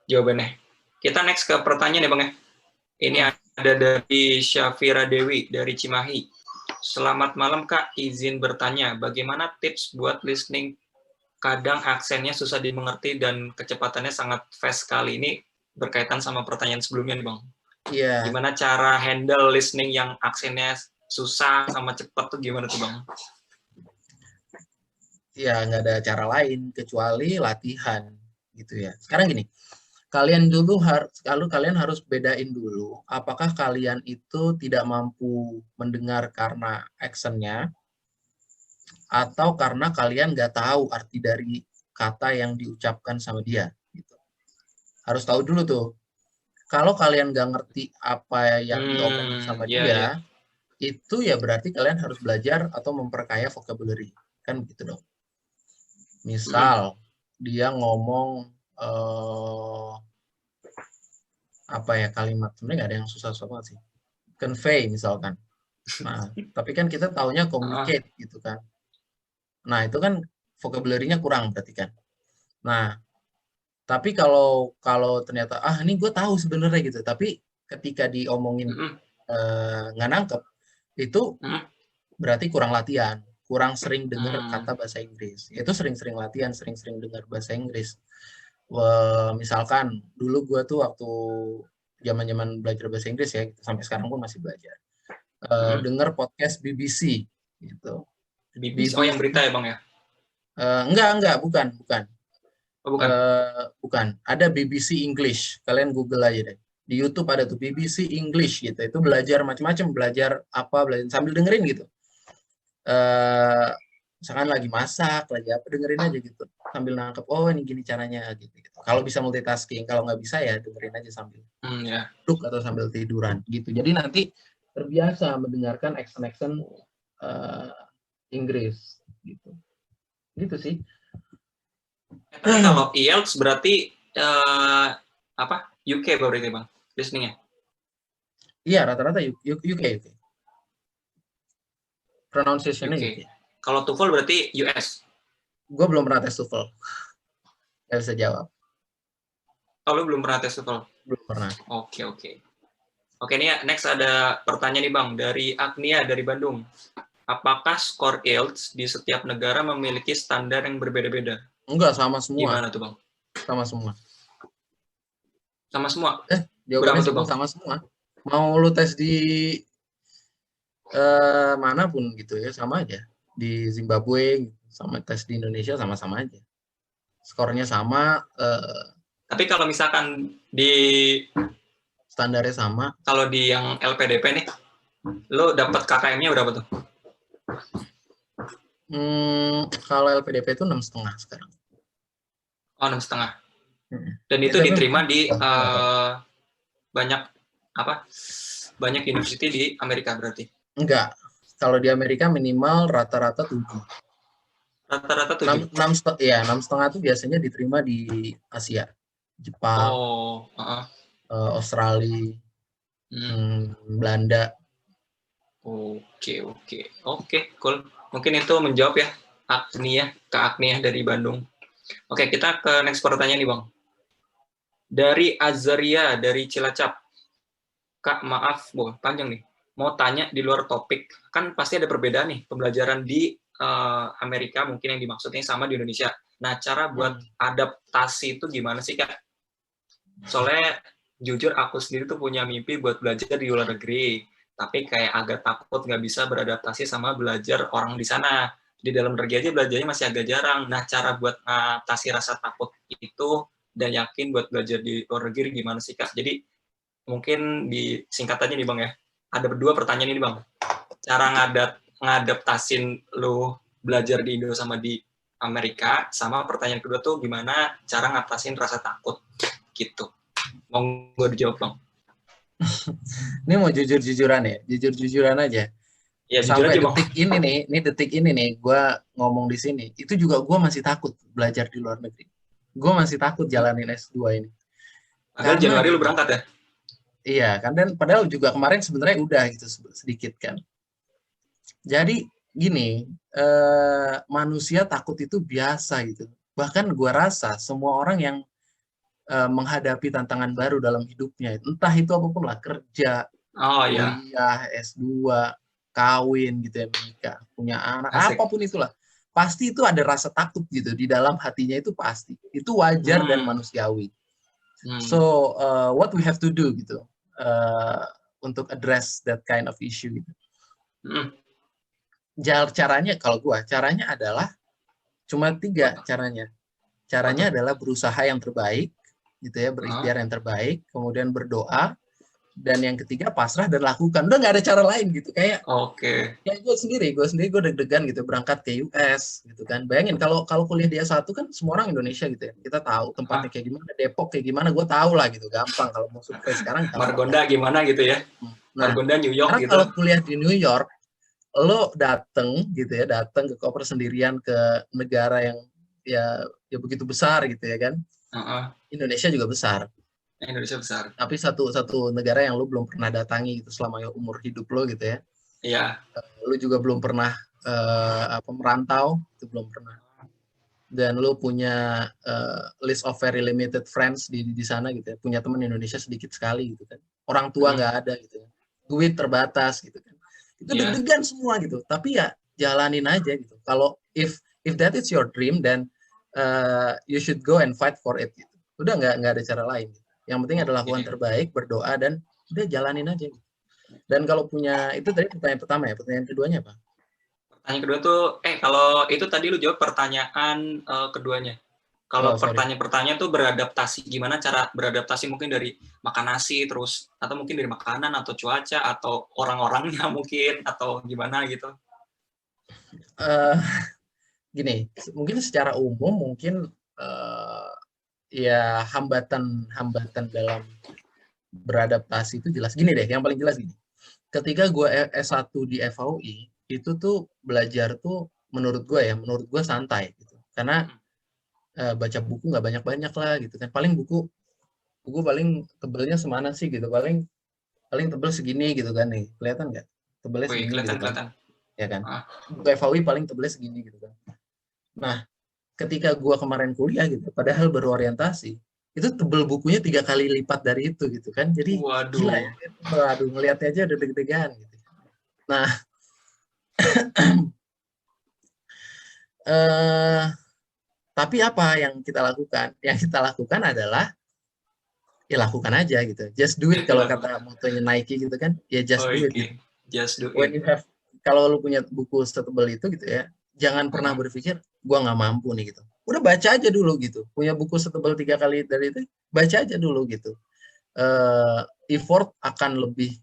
jawabannya. Kita next ke pertanyaan ya bang ya. Ini ada dari Syafira Dewi dari Cimahi. Selamat malam Kak, izin bertanya, bagaimana tips buat listening? Kadang aksennya susah dimengerti dan kecepatannya sangat fast sekali. Ini berkaitan sama pertanyaan sebelumnya nih Bang. Iya. Gimana cara handle listening yang aksennya susah sama cepat tuh gimana tuh Bang? Ya, nggak ada cara lain kecuali latihan gitu ya. Sekarang gini, kalian harus bedain dulu apakah kalian itu tidak mampu mendengar karena accent-nya atau karena kalian nggak tahu arti dari kata yang diucapkan sama dia gitu. Harus tahu dulu tuh. Kalau kalian nggak ngerti apa yang diomongin sama Ya, ya. dia, itu ya berarti kalian harus belajar atau memperkaya vocabulary. Kan begitu dong. Misal dia ngomong apa ya kalimat, sebenarnya nggak ada yang susah-susah banget sih. Convey misalkan. Nah, tapi kan kita taunya communicate gitu kan. Nah, itu kan vocabulary-nya kurang berarti kan. Nah, tapi kalau kalau ternyata ini gue tahu sebenarnya gitu, tapi ketika diomongin nggak nangkep, itu berarti kurang latihan, kurang sering dengar kata bahasa Inggris. Itu sering-sering latihan, sering-sering dengar bahasa Inggris. Misalkan dulu gue tuh waktu zaman-zaman belajar bahasa Inggris ya, sampai sekarang pun masih belajar. Dengar podcast BBC gitu. BBC. Oh, yang berita ya Bang ya? Enggak, bukan. Oh, bukan. Bukan. Ada BBC English. Kalian Google aja deh. Di YouTube ada tuh BBC English gitu. Itu belajar macam-macam, belajar sambil dengerin gitu. Misalkan lagi masak, lagi apa, dengerin aja gitu. Sambil nangkep, oh ini gini caranya gitu. Kalau bisa multitasking, kalau nggak bisa ya dengerin aja sambil duduk atau sambil tiduran gitu. Jadi nanti terbiasa mendengarkan accent Inggris gitu. Gitu sih. Tapi kalau IELTS berarti apa? UK berarti Bang listeningnya? Iya, rata-rata UK. Pronunciation-nya UK. Kalau TOEFL berarti US? Gue belum pernah tes TOEFL. Gak bisa jawab. Oh, lu belum pernah tes TOEFL? Belum pernah. Oke. Oke, ini next ada pertanyaan nih Bang, dari Agnia dari Bandung. Apakah skor IELTS di setiap negara memiliki standar yang berbeda-beda? Enggak, sama semua. Gimana tuh Bang? Sama semua. Sama semua? Jawabannya tuh, Bang? sama semua. Mau lu tes di manapun gitu ya, sama aja. Di Zimbabwe, sama tes di Indonesia, sama-sama aja. Skornya sama. Tapi kalau misalkan di standarnya sama. Kalau di yang LPDP nih, lo dapat KKM-nya berapa tuh? Kalau LPDP itu 6,5 sekarang. Oh, 6,5. Dan itu diterima di banyak university di Amerika berarti? Enggak. Kalau di Amerika minimal rata-rata 7. Rata-rata 7? 6,5 itu biasanya diterima di Asia. Jepang, Australia, Belanda. Oke, cool. Mungkin itu menjawab ya, Kak Agnia dari Bandung. Oke, kita ke next pertanyaan nih, Bang. Dari Azaria, dari Cilacap. Kak, maaf, panjang nih. Mau tanya di luar topik, kan pasti ada perbedaan nih pembelajaran di Amerika mungkin yang dimaksudnya sama di Indonesia. Nah, cara buat adaptasi itu gimana sih, Kak? Soalnya jujur aku sendiri tuh punya mimpi buat belajar di luar negeri, tapi kayak agak takut nggak bisa beradaptasi sama belajar orang di sana. Di dalam negeri aja belajarnya masih agak jarang. Nah, cara buat mengatasi rasa takut itu dan yakin buat belajar di luar negeri gimana sih, Kak? Jadi mungkin di singkatannya nih Bang ya. Ada berdua pertanyaan ini Bang. Cara ngadaptasin lu belajar di Indo sama di Amerika, sama pertanyaan kedua tuh gimana cara ngatasin rasa takut gitu. Mau gue dijawab Bang? Ini mau jujur-jujuran ya, jujur-jujuran aja. Ya jujur Sampai aja Bang. detik ini nih, gue ngomong di sini, itu juga gue masih takut belajar di luar negeri. Gue masih takut jalanin S2 ini. Padahal Karena Januari lu gini, berangkat ya? iya kan, dan padahal juga kemarin sebenarnya udah gitu sedikit kan. Jadi gini, manusia takut itu biasa gitu. Bahkan gue rasa semua orang yang menghadapi tantangan baru dalam hidupnya, entah itu apapun lah, kerja, Oh iya, kuliah, S2, kawin gitu ya, menikah, punya anak, asik. apapun itulah. Pasti itu ada rasa takut gitu di dalam hatinya, itu pasti. Itu wajar dan Hmm, manusiawi. hmm, So, what we have to do gitu uh, untuk address that kind of issue gitu. hmm. Caranya kalau gua, caranya adalah cuma Apa 3 tuh? caranya. Apa tuh? Caranya adalah berusaha yang terbaik, gitu ya, Oh, berikhtiar yang terbaik, kemudian berdoa, dan yang ketiga pasrah dan lakukan. Udah nggak ada cara lain gitu. oke. Kayak gue sendiri gue deg-degan gitu berangkat ke US gitu kan. Bayangin kalau kalau kuliah di S1 kan semua orang Indonesia gitu ya. Kita tahu tempatnya Ah, kayak gimana, Depok kayak gimana, gue tahu lah gitu. Gampang kalau mau survei sekarang gampang lah. Margonda gimana gitu ya? Nah, Margonda New York sekarang gitu. kalau kuliah di New York, lo dateng gitu ya, dateng ke koper sendirian ke negara yang ya ya begitu besar gitu ya kan. Uh-uh. Indonesia juga besar, Indonesia besar. tapi satu satu negara yang lo belum pernah datangi gitu selama umur hidup lo gitu ya. Iya. Lo juga belum pernah merantau, itu belum pernah. Dan lo punya list of very limited friends di sana gitu ya. Punya teman Indonesia sedikit sekali gitu kan. Orang tua Hmm, nggak ada gitu ya. Duit terbatas gitu kan. Itu iya. deg-degan semua gitu. Tapi ya jalanin aja gitu. Kalau if that is your dream, then you should go and fight for it gitu. Udah nggak ada cara lain. Gitu. Yang penting adalah lakukan Oke. terbaik, berdoa, dan udah jalanin aja gitu. Dan kalau punya, itu tadi pertanyaan pertama ya, pertanyaan keduanya apa? Pertanyaan kedua tuh, kalau itu tadi lu jawab pertanyaan keduanya. Kalau Oh, sorry. pertanyaan tuh beradaptasi, gimana cara beradaptasi mungkin dari makan nasi terus, atau mungkin dari makanan atau cuaca atau orang-orangnya mungkin atau gimana gitu. Uh, Gini, mungkin secara umum mungkin uh, ya hambatan-hambatan dalam beradaptasi itu jelas. Gini deh, yang paling jelas gini. Ketika gue S1 di FAUI, itu tuh belajar tuh menurut gue santai gitu. Karena baca buku nggak banyak-banyak lah gitu kan. Paling buku paling tebelnya semana sih gitu. Paling paling tebel segini gitu kan nih. Kelihatan nggak? Tebelnya Wih, segini gitu kelihatan kan. kelihatan. Ya kan? Ah, Buku FAUI paling tebelnya segini gitu kan. Nah, ketika gua kemarin kuliah gitu, padahal baru orientasi, itu tebel bukunya 3 kali lipat dari itu gitu kan. Jadi gila waduh. ya. Waduh, ngelihatnya aja udah deg-degan gitu. Nah, eh, tapi apa yang kita lakukan? Yang kita lakukan adalah ya lakukan aja gitu. Just do it kalau kata Lakukan. motonya Nike gitu kan. Ya just do it Oke, gitu. just do When it. you have Kalau lu punya buku setebel itu gitu ya, jangan pernah Uh-uh. berpikir gua nggak mampu nih gitu. Udah baca aja dulu gitu. Punya buku setebel 3 kali dari itu, baca aja dulu gitu. uh, Effort akan lebih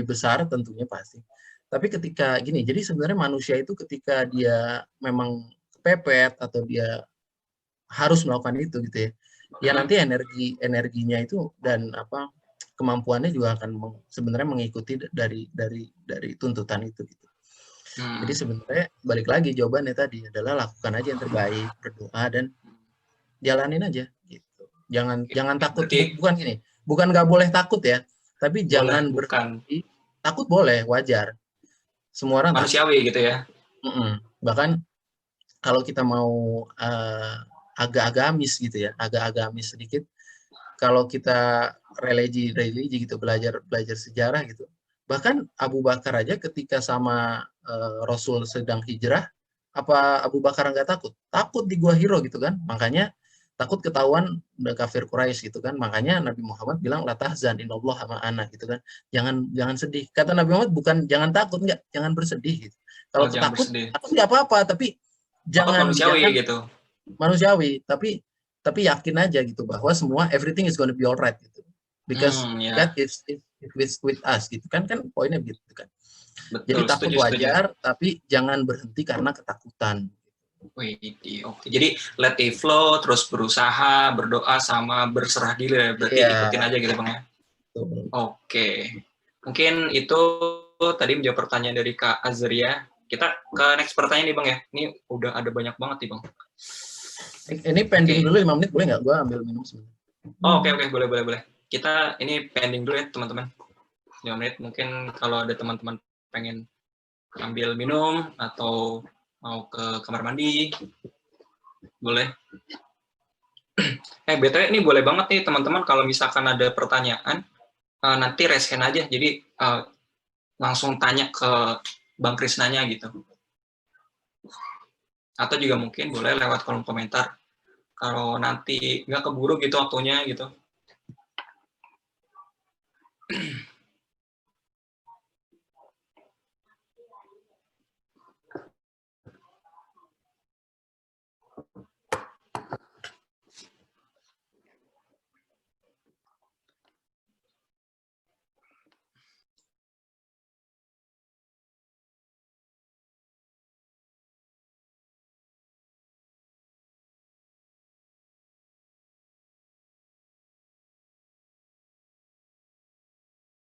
besar tentunya pasti. Tapi ketika gini, jadi sebenarnya manusia itu ketika dia memang kepepet atau dia harus melakukan itu gitu ya, ya Uh-uh. nanti energinya itu dan apa kemampuannya juga akan sebenarnya mengikuti dari tuntutan itu gitu. Jadi Hmm. sebenarnya balik lagi jawabannya tadi adalah lakukan aja yang terbaik, berdoa dan jalanin aja gitu. Jangan Oke, jangan takut, berarti bukan gini, bukan nggak boleh takut ya, tapi boleh jangan bukan bermimpi. Takut boleh, wajar, semua orang takut. manusiawi gitu ya. Bahkan kalau kita mau agak agamis gitu ya, agak agamis sedikit, kalau kita religi gitu, belajar sejarah gitu. Bahkan Abu Bakar aja ketika sama Rasul sedang hijrah, apa Abu Bakar nggak takut? Takut di Gua Hiro gitu kan. Makanya takut ketahuan udah kafir Quraisy gitu kan. Makanya Nabi Muhammad bilang la tahzan innallaha ma'ana gitu kan. Jangan sedih. Kata Nabi Muhammad bukan jangan takut, enggak, jangan bersedih gitu. Kalau jangan takut bersedih. nggak apa-apa, tapi Takut manusiawi jangan gitu. manusiawi, tapi yakin aja gitu bahwa semua everything is gonna be alright gitu. Because God is with us gitu kan poinnya begitu kan. Betul, jadi takut setuju, wajar, tapi jangan berhenti karena ketakutan. Wih, oke. Jadi let it flow, terus berusaha, berdoa, sama berserah diri ya. Berarti ikutin aja gitu Bang ya. Oke. Mungkin itu tadi menjawab pertanyaan dari Kak Azria. Kita ke next pertanyaan nih Bang ya. Ini udah ada banyak banget nih Bang. Ini pending dulu 5 menit, boleh nggak? Gue ambil minum sebentar. Oke, boleh. Kita ini pending dulu ya teman-teman. 5 menit. Mungkin kalau ada teman-teman pengen ambil minum atau mau ke kamar mandi, boleh. BTW ini boleh banget nih teman-teman kalau misalkan ada pertanyaan, nanti raise hand aja. Jadi langsung tanya ke Bang Krisnanya gitu. Atau juga mungkin boleh lewat kolom komentar. Kalau nanti nggak keburu gitu waktunya gitu.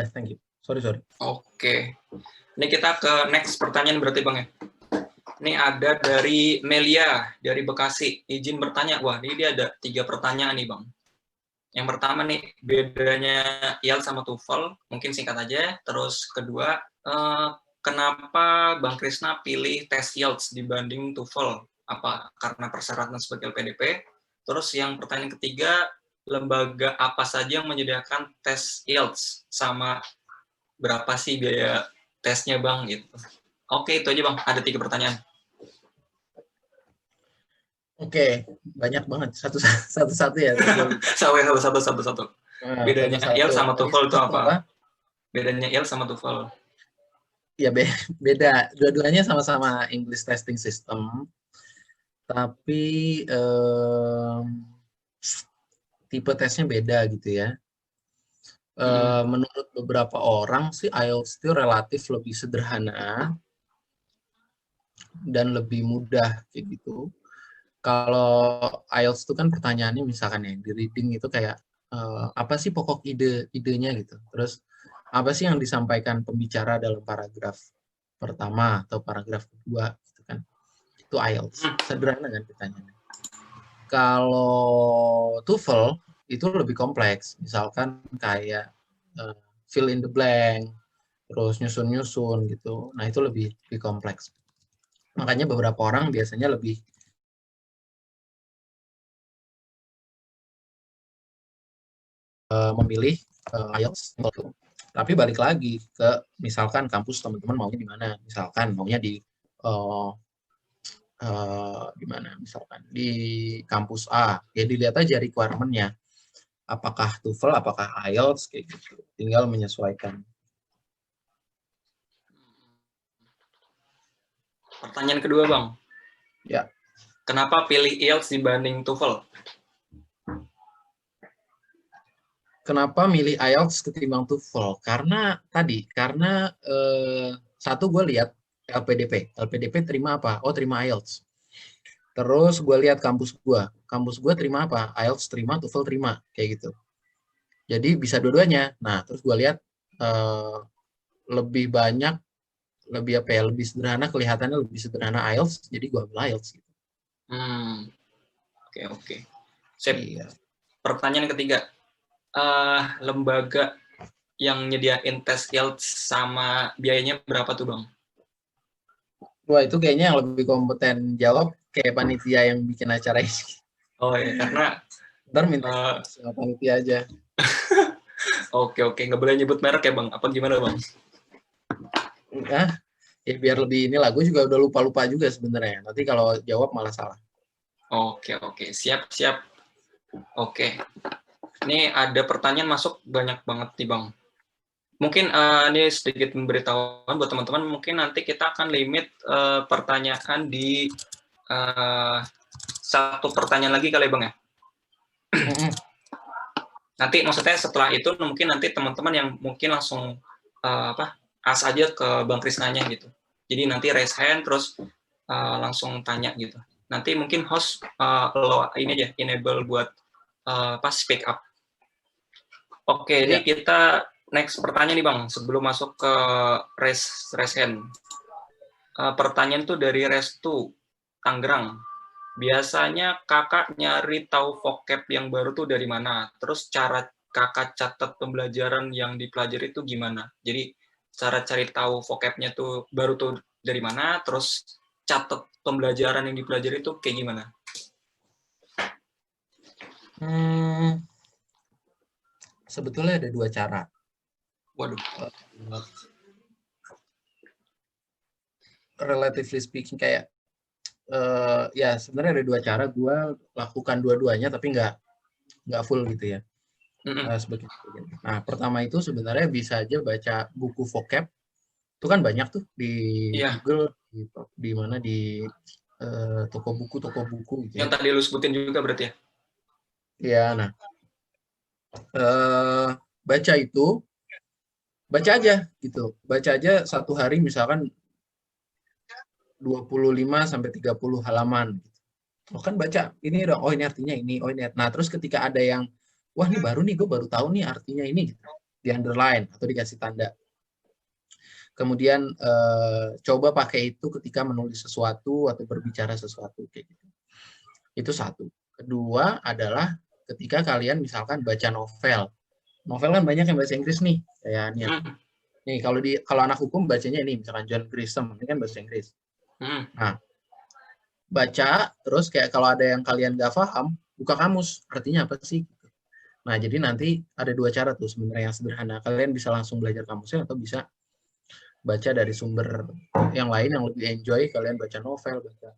Thank you. Sorry. Oke. Ini kita ke next pertanyaan berarti Bang ya. Ini ada dari Melia, dari Bekasi. Izin bertanya. Wah, ini dia ada 3 pertanyaan nih Bang. Yang pertama nih, bedanya IELTS sama TOEFL, mungkin singkat aja. Terus kedua, kenapa Bang Krisna pilih tes IELTS dibanding TOEFL? Apa karena persyaratan sebagai LPDP? Terus yang pertanyaan ketiga, lembaga apa saja yang menyediakan tes IELTS? Sama berapa sih biaya tesnya Bang? Gitu. Oke, itu aja Bang. Ada 3 pertanyaan. Oke, banyak banget. Satu-satu ya. Satu. Bedanya IELTS sama TOEFL itu apa? Bedanya IELTS sama TOEFL. Ya beda. Dua-duanya sama-sama English testing system. Tapi tipe tesnya beda gitu ya. Menurut beberapa orang sih IELTS itu relatif lebih sederhana dan lebih mudah kayak gitu. Kalau IELTS itu kan pertanyaannya misalkan ya di reading itu kayak apa sih pokok idenya gitu. Terus apa sih yang disampaikan pembicara dalam paragraf pertama atau paragraf kedua gitu kan. Itu IELTS. Sederhana kan pertanyaannya. Kalau TOEFL itu lebih kompleks. Misalkan kayak fill in the blank, terus nyusun gitu. Nah, itu lebih kompleks. Makanya beberapa orang biasanya lebih memilih IELTS. Tapi balik lagi ke misalkan kampus teman-teman maunya di mana. Misalkan maunya di di mana? Misalkan di kampus A. Ya dilihat aja requirement-nya. Apakah TOEFL, apakah IELTS kayak gitu. Tinggal menyesuaikan. Pertanyaan kedua, Bang. Ya. Kenapa pilih IELTS dibanding TOEFL? Kenapa milih IELTS ketimbang TOEFL? Karena satu gue lihat LPDP terima apa? Oh, terima IELTS. Terus gue lihat kampus gue terima apa? IELTS terima, TOEFL terima, kayak gitu. Jadi bisa dua-duanya. Nah, terus gue lihat lebih banyak, lebih sederhana, kelihatannya lebih sederhana IELTS, jadi gue ambil IELTS. Gitu. Oke. Iya. Pertanyaan ketiga, lembaga yang nyediain tes IELTS sama biayanya berapa tuh Bang? Wah, itu kayaknya yang lebih kompeten jawab kayak panitia yang bikin acara ini. Oh ya, karena Ntar minta Eh, sama panitia aja. oke, oke, nggak boleh nyebut merek ya Bang? Apa gimana Bang? Ah, ya biar lebih ini lah. Gue juga udah lupa-lupa juga sebenarnya. Nanti kalau jawab malah salah. Oke, oke, siap, siap. Oke, ini ada pertanyaan masuk banyak banget nih Bang. Mungkin ini sedikit memberitahuan buat teman-teman, mungkin nanti kita akan limit pertanyaan di satu pertanyaan lagi kali Bang ya. Nanti maksudnya setelah itu mungkin nanti teman-teman yang mungkin langsung as aja ke Bang Krisnanya gitu. Jadi nanti raise hand terus langsung tanya gitu. Nanti mungkin host lo ini aja enable buat pas speak up. Oke, ini kita next pertanyaan nih Bang, sebelum masuk ke raise hand. Pertanyaan tuh dari Restu, Tangerang. Biasanya kakak nyari tahu vocab yang baru tuh dari mana? Terus cara kakak catat pembelajaran yang dipelajari itu gimana? Jadi cara cari tahu vocabnya tuh baru tuh dari mana? Terus catat pembelajaran yang dipelajari itu kayak gimana? Sebetulnya ada dua cara. Waduh. Relatively speaking kayak ya sebenarnya ada dua cara. Gue lakukan dua-duanya tapi nggak full gitu ya. Nah, pertama itu sebenarnya bisa aja baca buku vocab. Itu kan banyak tuh di Google, di mana di toko buku gitu ya. Yang tadi lu sebutin juga berarti ya? Iya, nah baca itu, baca aja gitu. Baca aja satu hari misalkan 25-30 halaman. Oh kan baca, ini dong, oh ini artinya ini, oh ini. Nah terus ketika ada yang, wah ini baru nih, gue baru tahu nih artinya ini, gitu. Di underline atau dikasih tanda. Kemudian coba pakai itu ketika menulis sesuatu atau berbicara sesuatu kayak gitu. Itu satu. Kedua adalah ketika kalian misalkan baca novel. Novel kan banyak yang bahasa Inggris nih, kayak nih kalau anak hukum bacanya ini misalkan John Grisham, ini kan bahasa Inggris. Nah, baca terus kayak kalau ada yang kalian nggak paham, buka kamus, artinya apa sih? Nah, jadi nanti ada dua cara tuh sebenarnya yang sederhana. Kalian bisa langsung belajar kamusnya atau bisa baca dari sumber yang lain yang lebih enjoy. Kalian baca novel, baca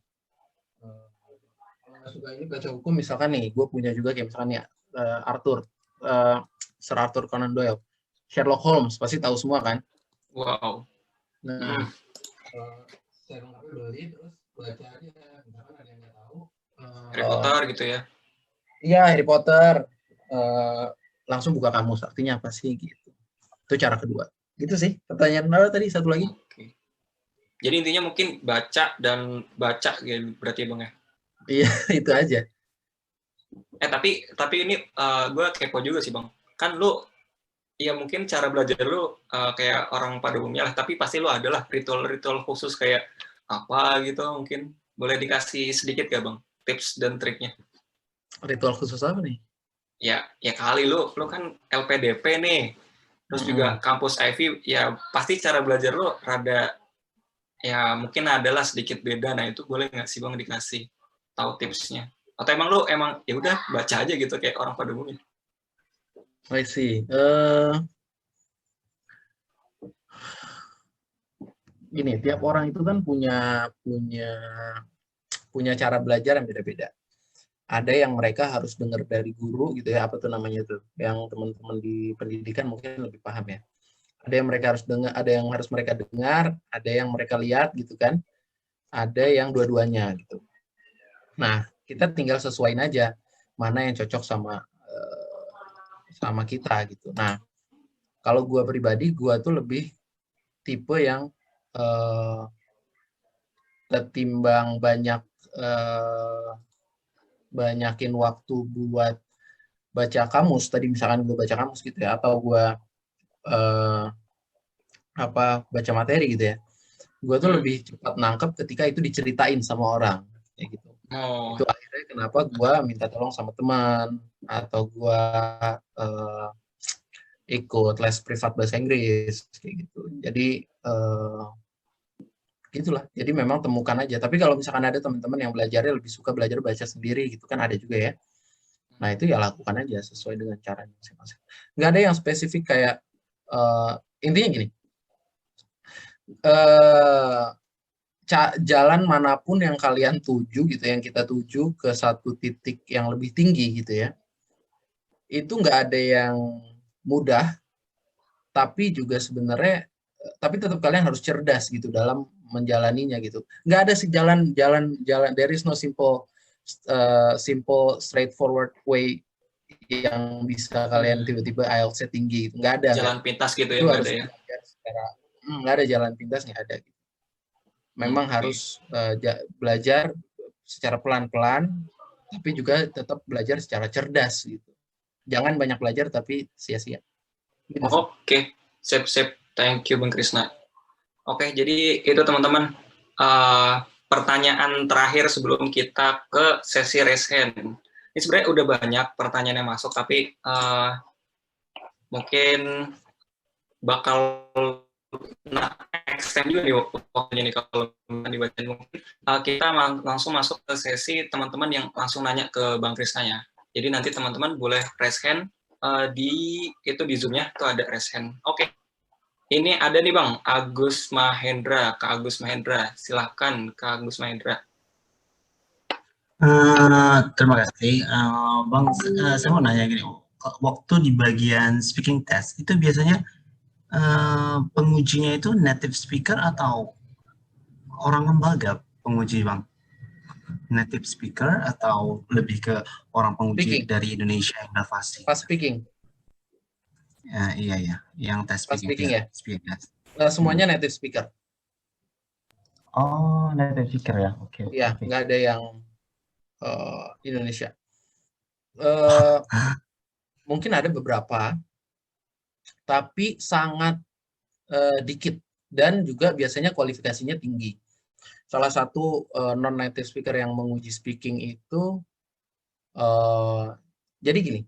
kalau nggak suka ini baca hukum misalkan nih, gue punya juga kayak misalkan ya Sir Arthur Conan Doyle, Sherlock Holmes pasti tahu semua kan? Wow. Nah, saya beli terus baca aja, misalkan ada yang nggak tahu. Harry Potter gitu ya? Iya, Harry Potter. Langsung buka kamus, artinya apa sih gitu. Itu cara kedua. Gitu sih. Pertanyaan apa tadi? Satu lagi. Oke. Jadi intinya mungkin baca dan baca gitu berarti Bang ya? Iya, itu aja. Tapi ini gue kepo juga sih Bang. Kan lu ya mungkin cara belajar lu kayak orang pada umumnya lah, tapi pasti lu adalah ritual-ritual khusus kayak apa gitu mungkin. Boleh dikasih sedikit gak Bang tips dan triknya? Ritual khusus apa nih? Ya kali lu kan LPDP nih. Terus juga kampus Ivy, ya pasti cara belajar lu rada ya mungkin adalah sedikit beda. Nah, itu boleh nggak sih Bang dikasih tahu tipsnya? Atau emang lu ya udah baca aja gitu kayak orang pada umumnya? I see. Gini, tiap orang itu kan punya cara belajar yang beda-beda. Ada yang mereka harus dengar dari guru gitu ya, apa tuh namanya tuh, yang teman-teman di pendidikan mungkin lebih paham ya. Ada yang mereka harus dengar, ada yang harus mereka dengar, ada yang mereka lihat gitu kan, ada yang dua-duanya gitu. Nah, kita tinggal sesuaiin aja mana yang cocok sama kita gitu. Nah, kalau gue pribadi, gue tuh lebih tipe yang ketimbang banyakin waktu buat baca kamus. Tadi misalkan gue baca kamus gitu ya, atau gue baca materi gitu ya. Gue tuh lebih cepat nangkep ketika itu diceritain sama orang kayak gitu. Oh. Itu akhirnya kenapa gue minta tolong sama teman atau gue ikut les privat bahasa Inggris kayak gitu. Jadi gitulah. Jadi memang temukan aja. Tapi kalau misalkan ada teman-teman yang belajarnya lebih suka belajar baca sendiri gitu kan ada juga ya. Nah, itu ya lakukan aja sesuai dengan caranya masing-masing. Nggak ada yang spesifik kayak, intinya gini, eh, jalan manapun yang kalian tuju gitu, yang kita tuju ke satu titik yang lebih tinggi gitu ya, itu nggak ada yang mudah, tapi juga sebenarnya, tapi tetap kalian harus cerdas gitu dalam menjalaninya gitu. Nggak ada sih jalan, there is no simple straightforward way yang bisa kalian tiba-tiba IELTS-nya tinggi gitu. Nggak ada. Jalan pintas gitu ya, Itu nggak harus ada ya? belajar secara, nggak ada jalan pintas, nggak ada gitu. Memang Oke. harus belajar secara pelan-pelan, tapi juga tetap belajar secara cerdas gitu. Jangan banyak belajar tapi sia-sia. Gitu sih. Oke, sip. Thank you Bang Krisna. Oke, jadi itu teman-teman. Pertanyaan terakhir sebelum kita ke sesi raise hand. Ini sebenarnya udah banyak pertanyaan yang masuk, tapi mungkin bakal extend juga nih waktunya nih kalau dibacain. Mungkin kita langsung masuk ke sesi teman-teman yang langsung nanya ke Bang Krisnanya. Jadi nanti teman-teman boleh raise hand di Zoom-nya itu ada raise hand. Oke. Ini ada nih Bang, Agus Mahendra, Kak Agus Mahendra. Silahkan Kak Agus Mahendra. Terima kasih. Bang, saya mau nanya gini, waktu di bagian speaking test, itu biasanya pengujinya itu native speaker atau orang lembaga penguji Bang? Native speaker atau lebih ke orang penguji dari Indonesia yang navasi? Pas speaking. Iya, yang tes speaking ya. Speaking test. Semuanya native speaker. Oh, native speaker ya, oke. Iya, nggak ada yang Indonesia. Mungkin ada beberapa, tapi sangat dikit, dan juga biasanya kualifikasinya tinggi. Salah satu non-native speaker yang menguji speaking itu, jadi gini,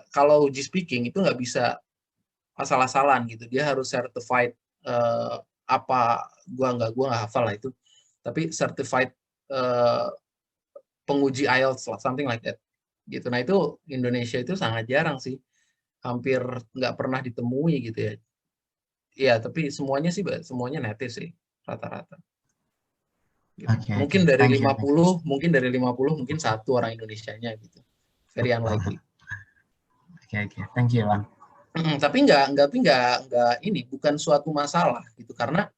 kalau uji speaking itu nggak bisa asal-asalan gitu, dia harus certified, gua nggak hafal lah itu, tapi certified penguji IELTS lah, something like that gitu. Nah, itu Indonesia itu sangat jarang sih, hampir nggak pernah ditemui gitu ya. Iya, tapi semuanya native sih rata-rata. Gitu. Mungkin dari 50, mungkin satu orang Indonesianya gitu. Very unlikely. Oke, thank you Bang. Tapi ini bukan suatu masalah gitu, karena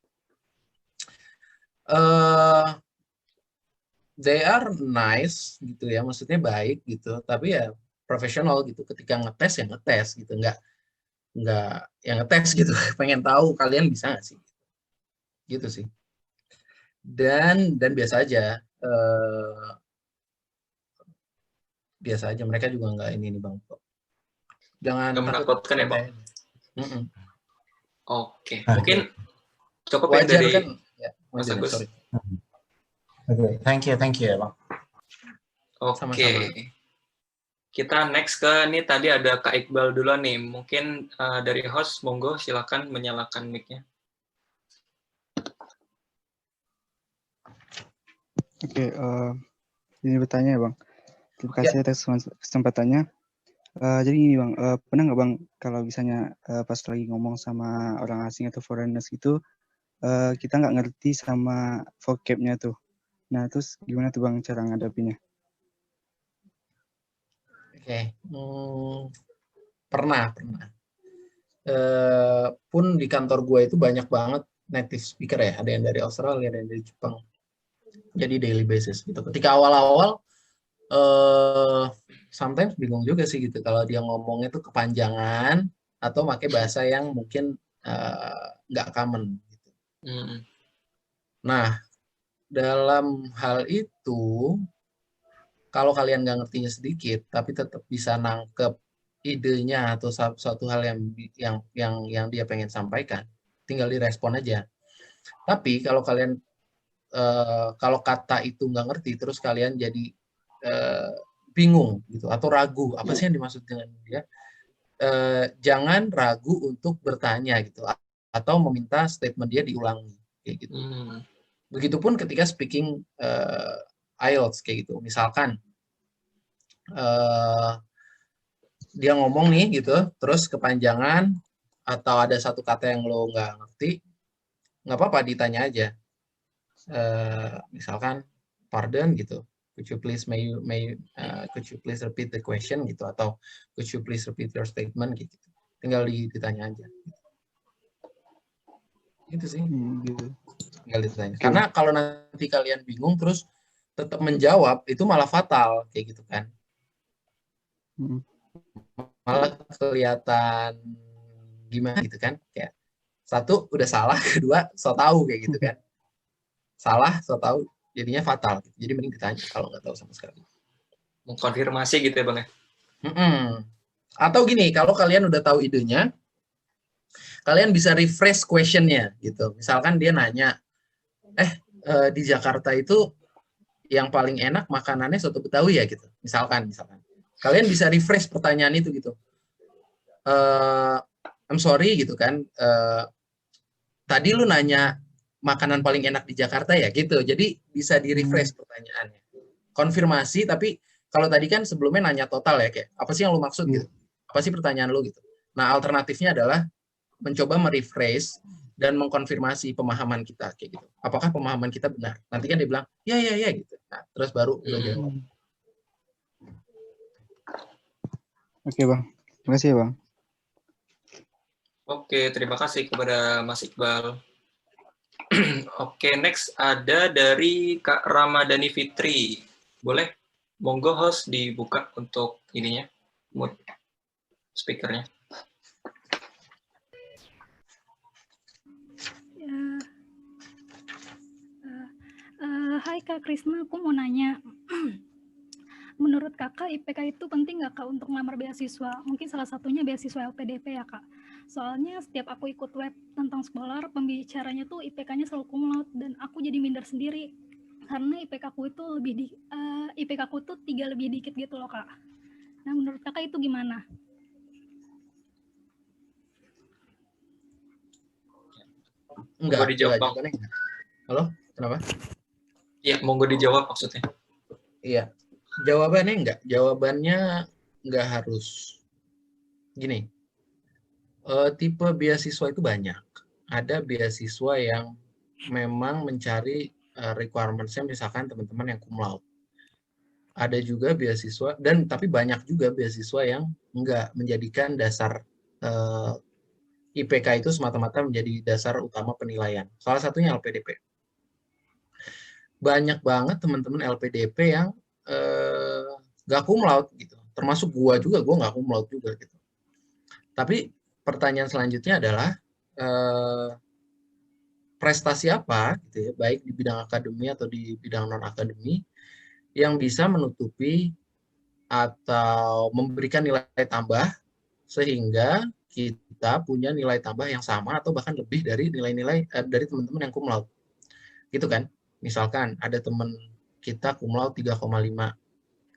they are nice gitu ya, maksudnya baik gitu, tapi ya profesional gitu. Ketika ngetes ya ngetes gitu, nggak yang ngetes gitu, pengen tahu kalian bisa nggak sih, gitu sih. Dan biasa aja, mereka juga nggak ini nih Bang, jangan menakutkan ya Bang. Oke, mungkin cukup wajar dari kan ya, Mas Agus. Sorry. Oke, thank you ya Bang. Oke. Sama-sama. Kita next ke ini, tadi ada Kak Iqbal dulu nih. Mungkin dari host, monggo silakan menyalakan mic-nya. Oke, ini bertanya ya Bang. Terima kasih atas kesempatannya. Jadi ini Bang, pernah nggak Bang kalau misalnya pas lagi ngomong sama orang asing atau foreigners gitu, kita nggak ngerti sama vocab-nya tuh. Nah, terus gimana tuh Bang cara ngadapinnya? Oke, pernah. Pun di kantor gue itu banyak banget native speaker ya, ada yang dari Australia, ada yang dari Jepang. Jadi daily basis gitu. Ketika awal-awal, sometimes bingung juga sih gitu kalau dia ngomongnya tuh kepanjangan atau pakai bahasa yang mungkin nggak common gitu. Nah, dalam hal itu, kalau kalian nggak ngertinya sedikit tapi tetap bisa nangkep idenya atau suatu hal yang dia pengen sampaikan, tinggal direspon aja. Tapi kalau kalian kalau kata itu nggak ngerti, terus kalian jadi bingung gitu atau ragu apa sih yang dimaksud dengan dia, jangan ragu untuk bertanya gitu atau meminta statement dia diulangi kayak gitu. Begitupun ketika speaking IELTS kayak gitu. Misalkan dia ngomong nih gitu, terus kepanjangan atau ada satu kata yang lo nggak ngerti, nggak apa-apa ditanya aja. Misalkan pardon gitu, could you please could you please repeat the question gitu, atau could you please repeat your statement gitu. Tinggal ditanya aja. Gitu sih. Gitu. Tinggal ditanya. Karena kalau nanti kalian bingung terus tetap menjawab, itu malah fatal kayak gitu kan. Malah kelihatan gimana gitu kan, kayak satu udah salah, kedua so tahu kayak gitu kan. Salah so tahu, jadinya fatal. Jadi mending ditanya kalau nggak tahu sama sekali. Mengkonfirmasi gitu ya Bang ya. Atau gini, kalau kalian udah tahu idenya, kalian bisa refresh question-nya gitu. Misalkan dia nanya, di Jakarta itu yang paling enak makanannya soto Betawi ya gitu. Misalkan. Kalian bisa refresh pertanyaan itu gitu. I'm sorry gitu kan. Tadi lu nanya makanan paling enak di Jakarta ya gitu. Jadi bisa di refresh pertanyaannya. Konfirmasi, tapi kalau tadi kan sebelumnya nanya total ya, kayak apa sih yang lu maksud gitu. Apa sih pertanyaan lu gitu. Nah, alternatifnya adalah mencoba merefresh dan mengkonfirmasi pemahaman kita kayak gitu. Apakah pemahaman kita benar? Nanti kan dia bilang, ya gitu. Nah, terus baru lo jawab. Oke Bang, terima kasih ya Bang. Oke, terima kasih kepada Mas Iqbal. Oke, next ada dari Kak Ramadhani Fitri. Boleh? Monggo host dibuka untuk ininya, mood speakernya. Hai Kak Krisna, aku mau nanya. Menurut Kakak, IPK itu penting nggak Kak untuk ngelamar beasiswa? Mungkin salah satunya beasiswa LPDP ya Kak. Soalnya setiap aku ikut web tentang Scholar, pembicaranya tuh IPK-nya selalu cum laude dan aku jadi minder sendiri karena IPK aku itu IPK aku tuh 3 lebih dikit gitu loh Kak. Nah menurut Kakak itu gimana? Enggak, dijawab, jawabannya enggak. Halo, kenapa? Iya, monggo dijawab maksudnya. Iya, jawabannya enggak harus. Gini, tipe beasiswa itu banyak. Ada beasiswa yang memang mencari requirements-nya misalkan teman-teman yang cum laude. Ada juga beasiswa, tapi banyak juga beasiswa yang enggak menjadikan dasar IPK itu semata-mata menjadi dasar utama penilaian. Salah satunya LPDP. Banyak banget teman-teman LPDP yang nggak cum laude gitu. Termasuk gua nggak cum laude juga gitu. Tapi pertanyaan selanjutnya adalah prestasi apa gitu ya, baik di bidang akademi atau di bidang non akademi yang bisa menutupi atau memberikan nilai tambah sehingga kita punya nilai tambah yang sama atau bahkan lebih dari nilai-nilai dari teman-teman yang cum laude. Gitu kan? Misalkan ada teman kita cum laude 3,5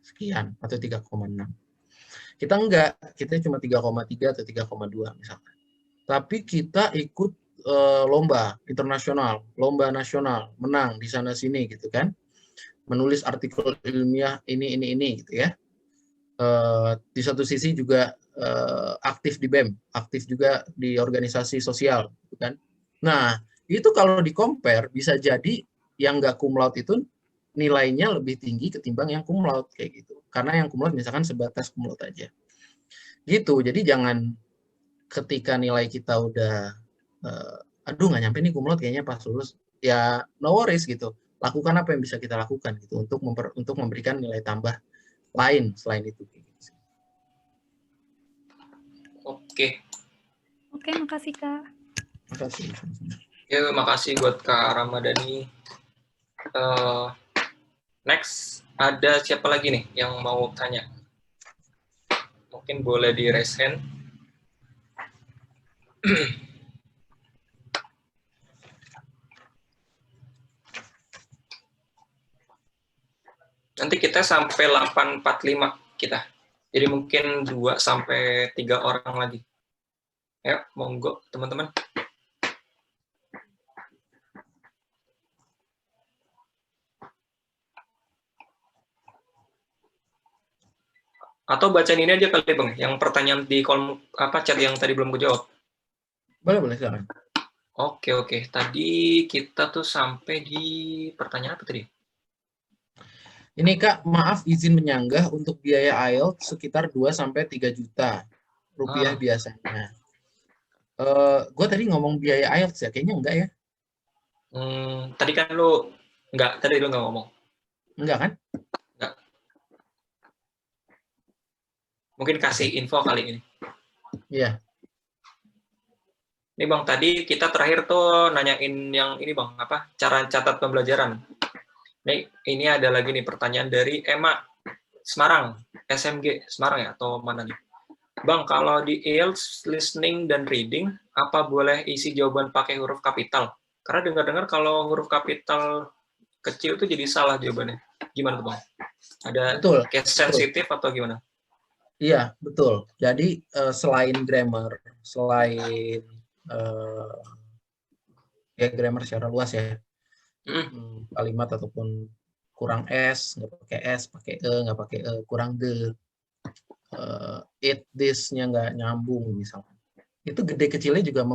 sekian atau 3,6. Kita enggak, kita cuma 3,3 atau 3,2 misalkan. Tapi kita ikut lomba internasional, lomba nasional, menang di sana sini gitu kan. Menulis artikel ilmiah ini gitu ya. Di satu sisi juga aktif di BEM, aktif juga di organisasi sosial gitu kan. Nah, itu kalau di-compare bisa jadi yang nggak cum laude itu nilainya lebih tinggi ketimbang yang cum laude kayak gitu. Karena yang cum laude misalkan sebatas cum laude aja. Gitu. Jadi jangan ketika nilai kita udah aduh nggak nyampe nih cum laude kayaknya pas lulus, ya no worries gitu. Lakukan apa yang bisa kita lakukan gitu untuk memberikan nilai tambah lain selain itu. Oke. Oke, makasih Kak. Makasih. Ya, makasih buat Kak Ramadhani. Next, ada siapa lagi nih yang mau tanya? Mungkin boleh di raise hand. Nanti kita sampai 8.45 kita. Jadi mungkin 2 sampai 3 orang lagi. Ya, monggo teman-teman. Atau bacain ini aja kali Bang, yang pertanyaan di kolom chat yang tadi belum gue jawab. Boleh, silakan. Oke. Tadi kita tuh sampai di pertanyaan apa tadi? Ini Kak, maaf izin menyanggah untuk biaya IELTS sekitar 2-3 juta rupiah biasanya. Gue tadi ngomong biaya IELTS ya, kayaknya enggak ya? Tadi kan lu nggak ngomong. Enggak kan? Enggak. Mungkin kasih info kali ini. Iya. Ini Bang, tadi kita terakhir tuh nanyain yang ini Bang, cara catat pembelajaran. Ini ada lagi nih pertanyaan dari Emma Semarang, SMG Semarang ya, atau mana nih? Bang, kalau di IELTS listening dan reading, apa boleh isi jawaban pakai huruf kapital? Karena dengar-dengar kalau huruf kapital kecil itu jadi salah jawabannya. Gimana tuh Bang? Ada case sensitif atau gimana? Iya, betul. Jadi selain grammar, selain ya grammar secara luas ya, kalimat ataupun kurang S, nggak pakai S, pakai E, nggak pakai E, kurang D, it, this-nya nggak nyambung misalnya. Itu gede kecilnya juga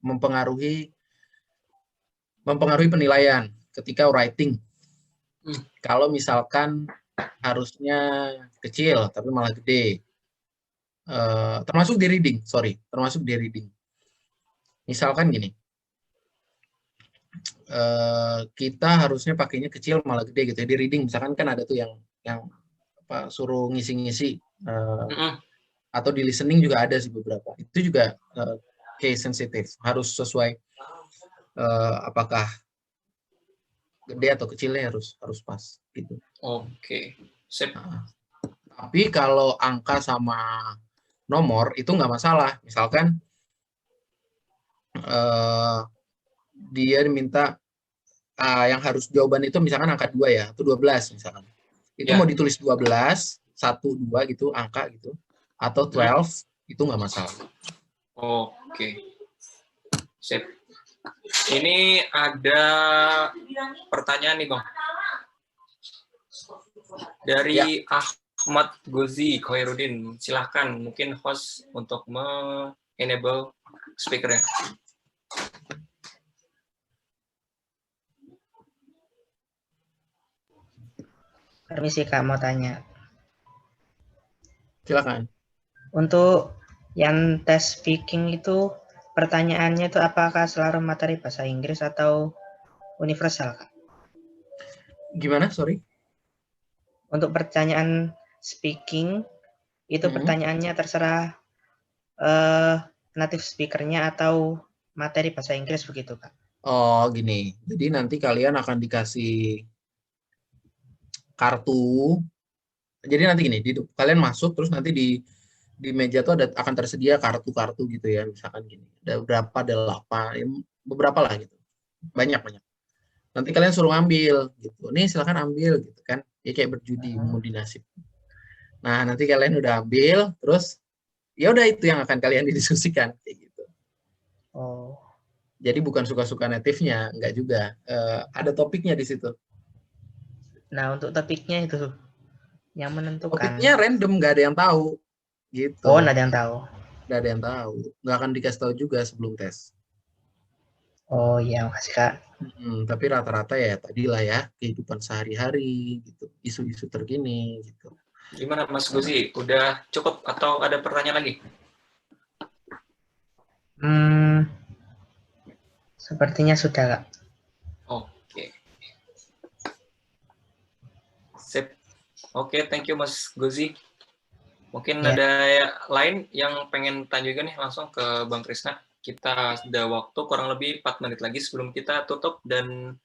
mempengaruhi penilaian ketika writing. Kalau misalkan harusnya kecil tapi malah gede, termasuk di reading, misalkan gini, kita harusnya pakainya kecil malah gede gitu ya, di reading misalkan kan ada tuh yang suruh ngisi-ngisi, atau di listening juga ada sih beberapa, itu juga case sensitif, harus sesuai apakah gede atau kecilnya harus pas gitu. Oke. Sip. Tapi kalau angka sama nomor itu nggak masalah. Misalkan dia diminta yang harus jawaban itu misalkan angka 2 ya, atau 12 misalkan. Itu mau ditulis 12, 1, 2 gitu, angka gitu, atau 12, itu nggak masalah. Oke. Sip. Ini ada pertanyaan nih Bang. Dari Ahmad Gozi Khairuddin. Silahkan, mungkin host untuk enable speaker-nya. Permisi Kak, mau tanya. Silakan. Untuk yang tes speaking itu, pertanyaannya itu apakah selalu materi bahasa Inggris atau universal, Kak? Gimana, sorry? Untuk pertanyaan speaking, itu pertanyaannya terserah native speaker-nya atau materi bahasa Inggris begitu, Kak? Oh, gini. Jadi nanti kalian akan dikasih kartu. Jadi nanti gini, kalian masuk terus nanti di meja tuh akan tersedia kartu-kartu gitu ya, misalkan gini. Ada berapa, ada 8, beberapa lah gitu. Banyak. Nanti kalian suruh ngambil gitu. Nih silakan ambil gitu kan. Ya kayak berjudi, mengundi nasib. Nah, nanti kalian udah ambil, terus ya udah itu yang akan kalian didiskusikan kayak gitu. Oh. Jadi bukan suka-suka native-nya, enggak juga. Ada topiknya di situ. Nah, untuk topiknya itu yang menentukan. Topiknya random, nggak ada yang tahu. Gitu. Oh, nggak ada yang tahu. Nggak ada yang tahu. Nggak akan dikasih tahu juga sebelum tes. Oh iya, makasih Kak. Tapi rata-rata ya tadilah ya, kehidupan sehari-hari, gitu, isu-isu terkini, gitu. Gimana Mas Gozi? Udah cukup atau ada pertanyaan lagi? Sepertinya sudah, Kak. Oke. Sip. Oke, thank you Mas Gozi. Mungkin ada lain yang pengen tanya juga nih langsung ke Bang Krisna. Kita ada waktu kurang lebih 4 menit lagi sebelum kita tutup dan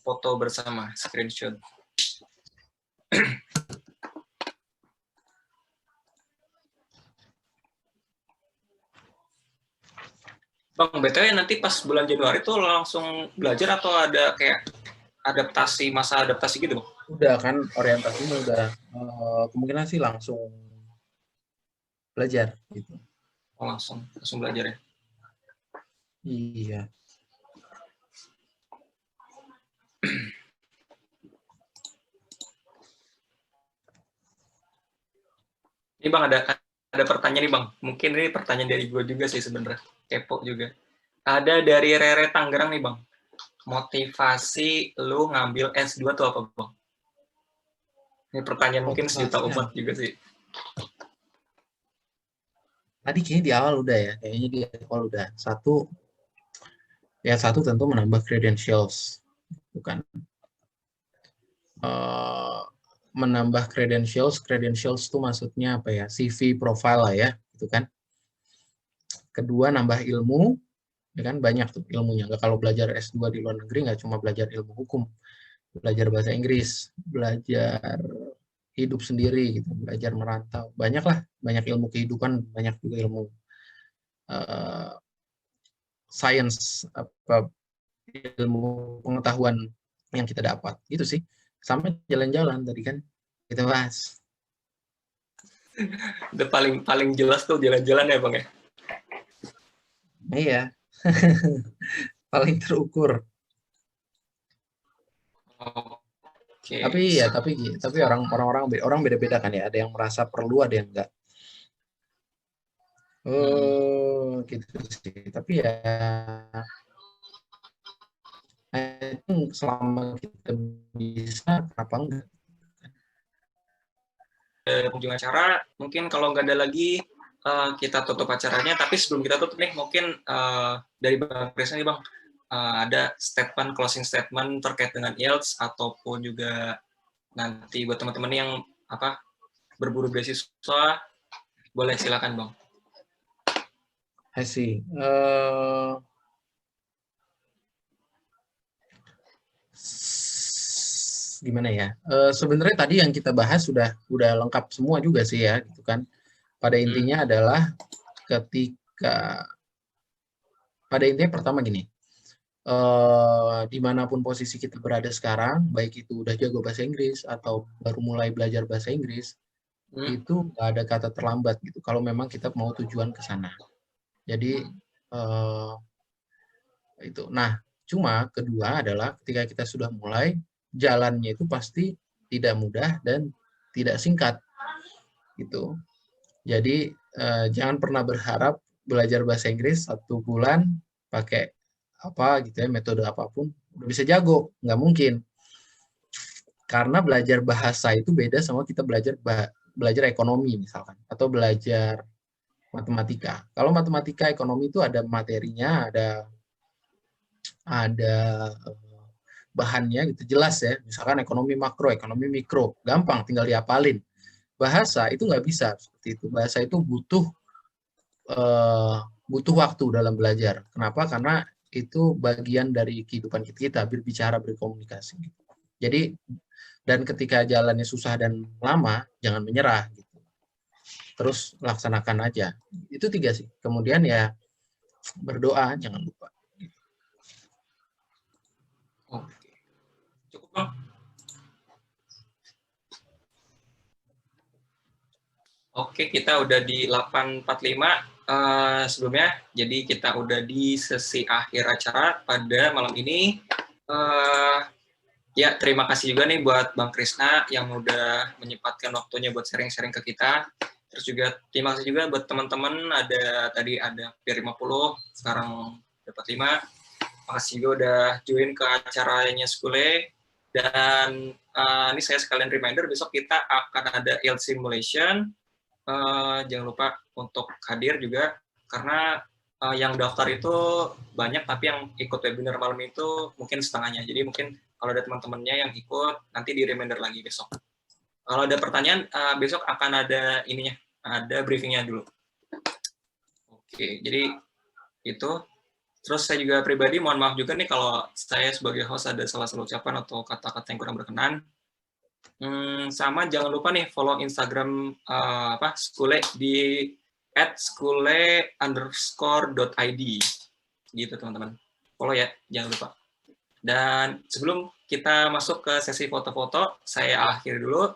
foto bersama, screenshot. Bang, BTW nanti pas bulan Januari tuh langsung belajar atau ada kayak masa adaptasi gitu, Bang? Udah kan, orientasinya udah. Kemungkinan sih langsung belajar gitu. Oh, langsung belajar ya? Iya. Ini Bang ada pertanyaan nih Bang. Mungkin ini pertanyaan dari gue juga sih sebenarnya. Kepo juga. Ada dari Rere Tangerang nih Bang. Motivasi lu ngambil S2 tuh apa Bang? Ini pertanyaan mungkin sejuta umat juga sih. Tadi kayaknya di awal udah ya. Kayaknya di awal udah. Satu tentu menambah credentials. Bukan. Menambah credentials itu maksudnya apa ya? CV profile lah ya, gitu kan. Kedua, nambah ilmu, ya kan, banyak tuh ilmunya. Nggak, kalau belajar S2 di luar negeri nggak cuma belajar ilmu hukum, belajar bahasa Inggris, belajar hidup sendiri gitu, belajar merantau, banyak lah, banyak ilmu kehidupan, banyak juga ilmu science, ilmu pengetahuan yang kita dapat, gitu sih. Sampai jalan-jalan tadi kan kita bahas. Udah paling jelas tuh jalan-jalan ya Bang ya. Iya. Paling terukur. Okay. Tapi orang beda-beda kan ya. Ada yang merasa perlu, ada yang enggak. Gitu sih. Tapi ya selama kita bisa, kenapa enggak? Pengunjung acara, mungkin kalau nggak ada lagi kita tutup acaranya. Tapi sebelum kita tutup nih, mungkin dari Bang Krisna nih Bang, ada closing statement terkait dengan IELTS ataupun juga nanti buat teman-teman yang berburu beasiswa, boleh silakan Bang. I see. Gimana ya? Sebenarnya tadi yang kita bahas sudah lengkap semua juga sih ya, gitu kan. Pada intinya adalah pada intinya pertama gini, dimanapun posisi kita berada sekarang, baik itu udah jago bahasa Inggris atau baru mulai belajar bahasa Inggris, itu nggak ada kata terlambat gitu. Kalau memang kita mau tujuan ke sana. Jadi itu. Nah, cuma kedua adalah ketika kita sudah mulai, jalannya itu pasti tidak mudah dan tidak singkat gitu. Jadi jangan pernah berharap belajar bahasa Inggris 1 bulan pakai apa gitu ya, metode apapun udah bisa jago, nggak mungkin. Karena belajar bahasa itu beda sama kita belajar ekonomi misalkan, atau belajar matematika. Kalau matematika, ekonomi itu ada materinya, ada bahannya gitu, jelas ya. Misalkan ekonomi makro, ekonomi mikro, gampang, tinggal dihafalin. Bahasa itu nggak bisa seperti itu. Bahasa itu butuh waktu dalam belajar. Kenapa? Karena itu bagian dari kehidupan kita, berbicara, berkomunikasi. Jadi, dan ketika jalannya susah dan lama, jangan menyerah. Gitu. Terus laksanakan aja. Itu 3 sih. Kemudian ya berdoa, jangan lupa. Oke. Cukup Bang. Oke, kita udah di 8.45 sebelumnya. Jadi kita udah di sesi akhir acara pada malam ini. Ya, terima kasih juga nih buat Bang Krisna yang udah menyempatkan waktunya buat sharing-sharing ke kita. Terus juga terima kasih juga buat teman-teman, tadi ada Peer 50, sekarang dapat 5. Makasih juga udah join ke acaranya Skule. Dan ini saya sekalian reminder, besok kita akan ada IELTS Simulation. Jangan lupa untuk hadir juga, karena yang daftar itu banyak, tapi yang ikut webinar malam itu mungkin setengahnya. Jadi mungkin kalau ada teman-temannya yang ikut, nanti di reminder lagi besok. Kalau ada pertanyaan, besok akan ada ada briefingnya dulu. Oke, jadi itu. Terus saya juga pribadi mohon maaf juga nih kalau saya sebagai host ada salah-salah ucapan atau kata-kata yang kurang berkenan. Sama jangan lupa nih follow Instagram Skule di @skule_.id gitu teman-teman. Follow ya, jangan lupa. Dan sebelum kita masuk ke sesi foto-foto, saya akhiri dulu.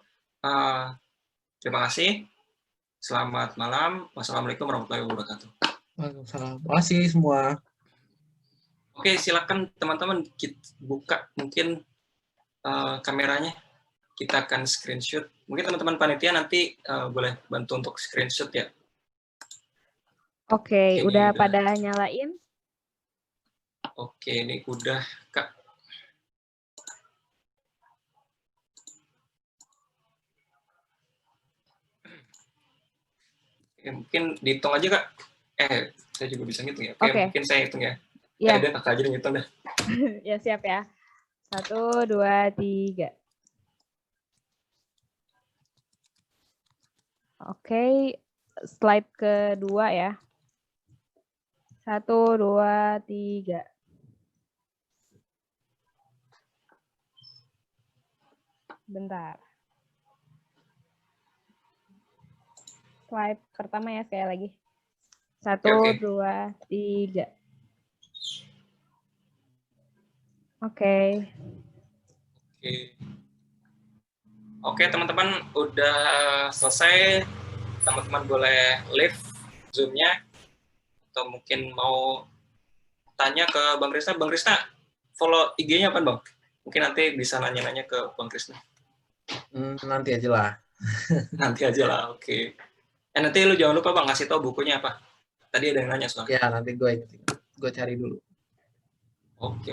Terima kasih. Selamat malam. Wassalamualaikum warahmatullahi wabarakatuh. Waalaikumsalam. Terima kasih semua. Oke, silakan teman-teman buka mungkin kameranya. kita akan screenshot. Mungkin teman-teman panitia nanti boleh bantu untuk screenshot ya. Oke, Ini udah pada nyalain? Oke, ini udah, Kak. Oke, mungkin dihitung aja, Kak. Saya juga bisa ngitung ya. Oke, mungkin saya hitung ya. Ya. Udah, Kakak aja ngitung dah. Ya, siap ya. 1, 2, 3. Oke, slide kedua ya. 1, 2, 3. Bentar. Slide pertama ya sekali lagi. 1, 2, 3. Oke. Oke, teman-teman udah selesai. Teman-teman boleh leave Zoom-nya. Atau mungkin mau tanya ke Bang Krisna. Bang Krisna, follow IG-nya apa, Bang? Mungkin nanti bisa nanya-nanya ke Bang Krisna. Nanti aja lah. Nanti aja lah, oke. Nanti lu jangan lupa, Bang, ngasih tau bukunya apa. Tadi ada yang nanya soalnya. Ya, nanti gue cari dulu. Oke.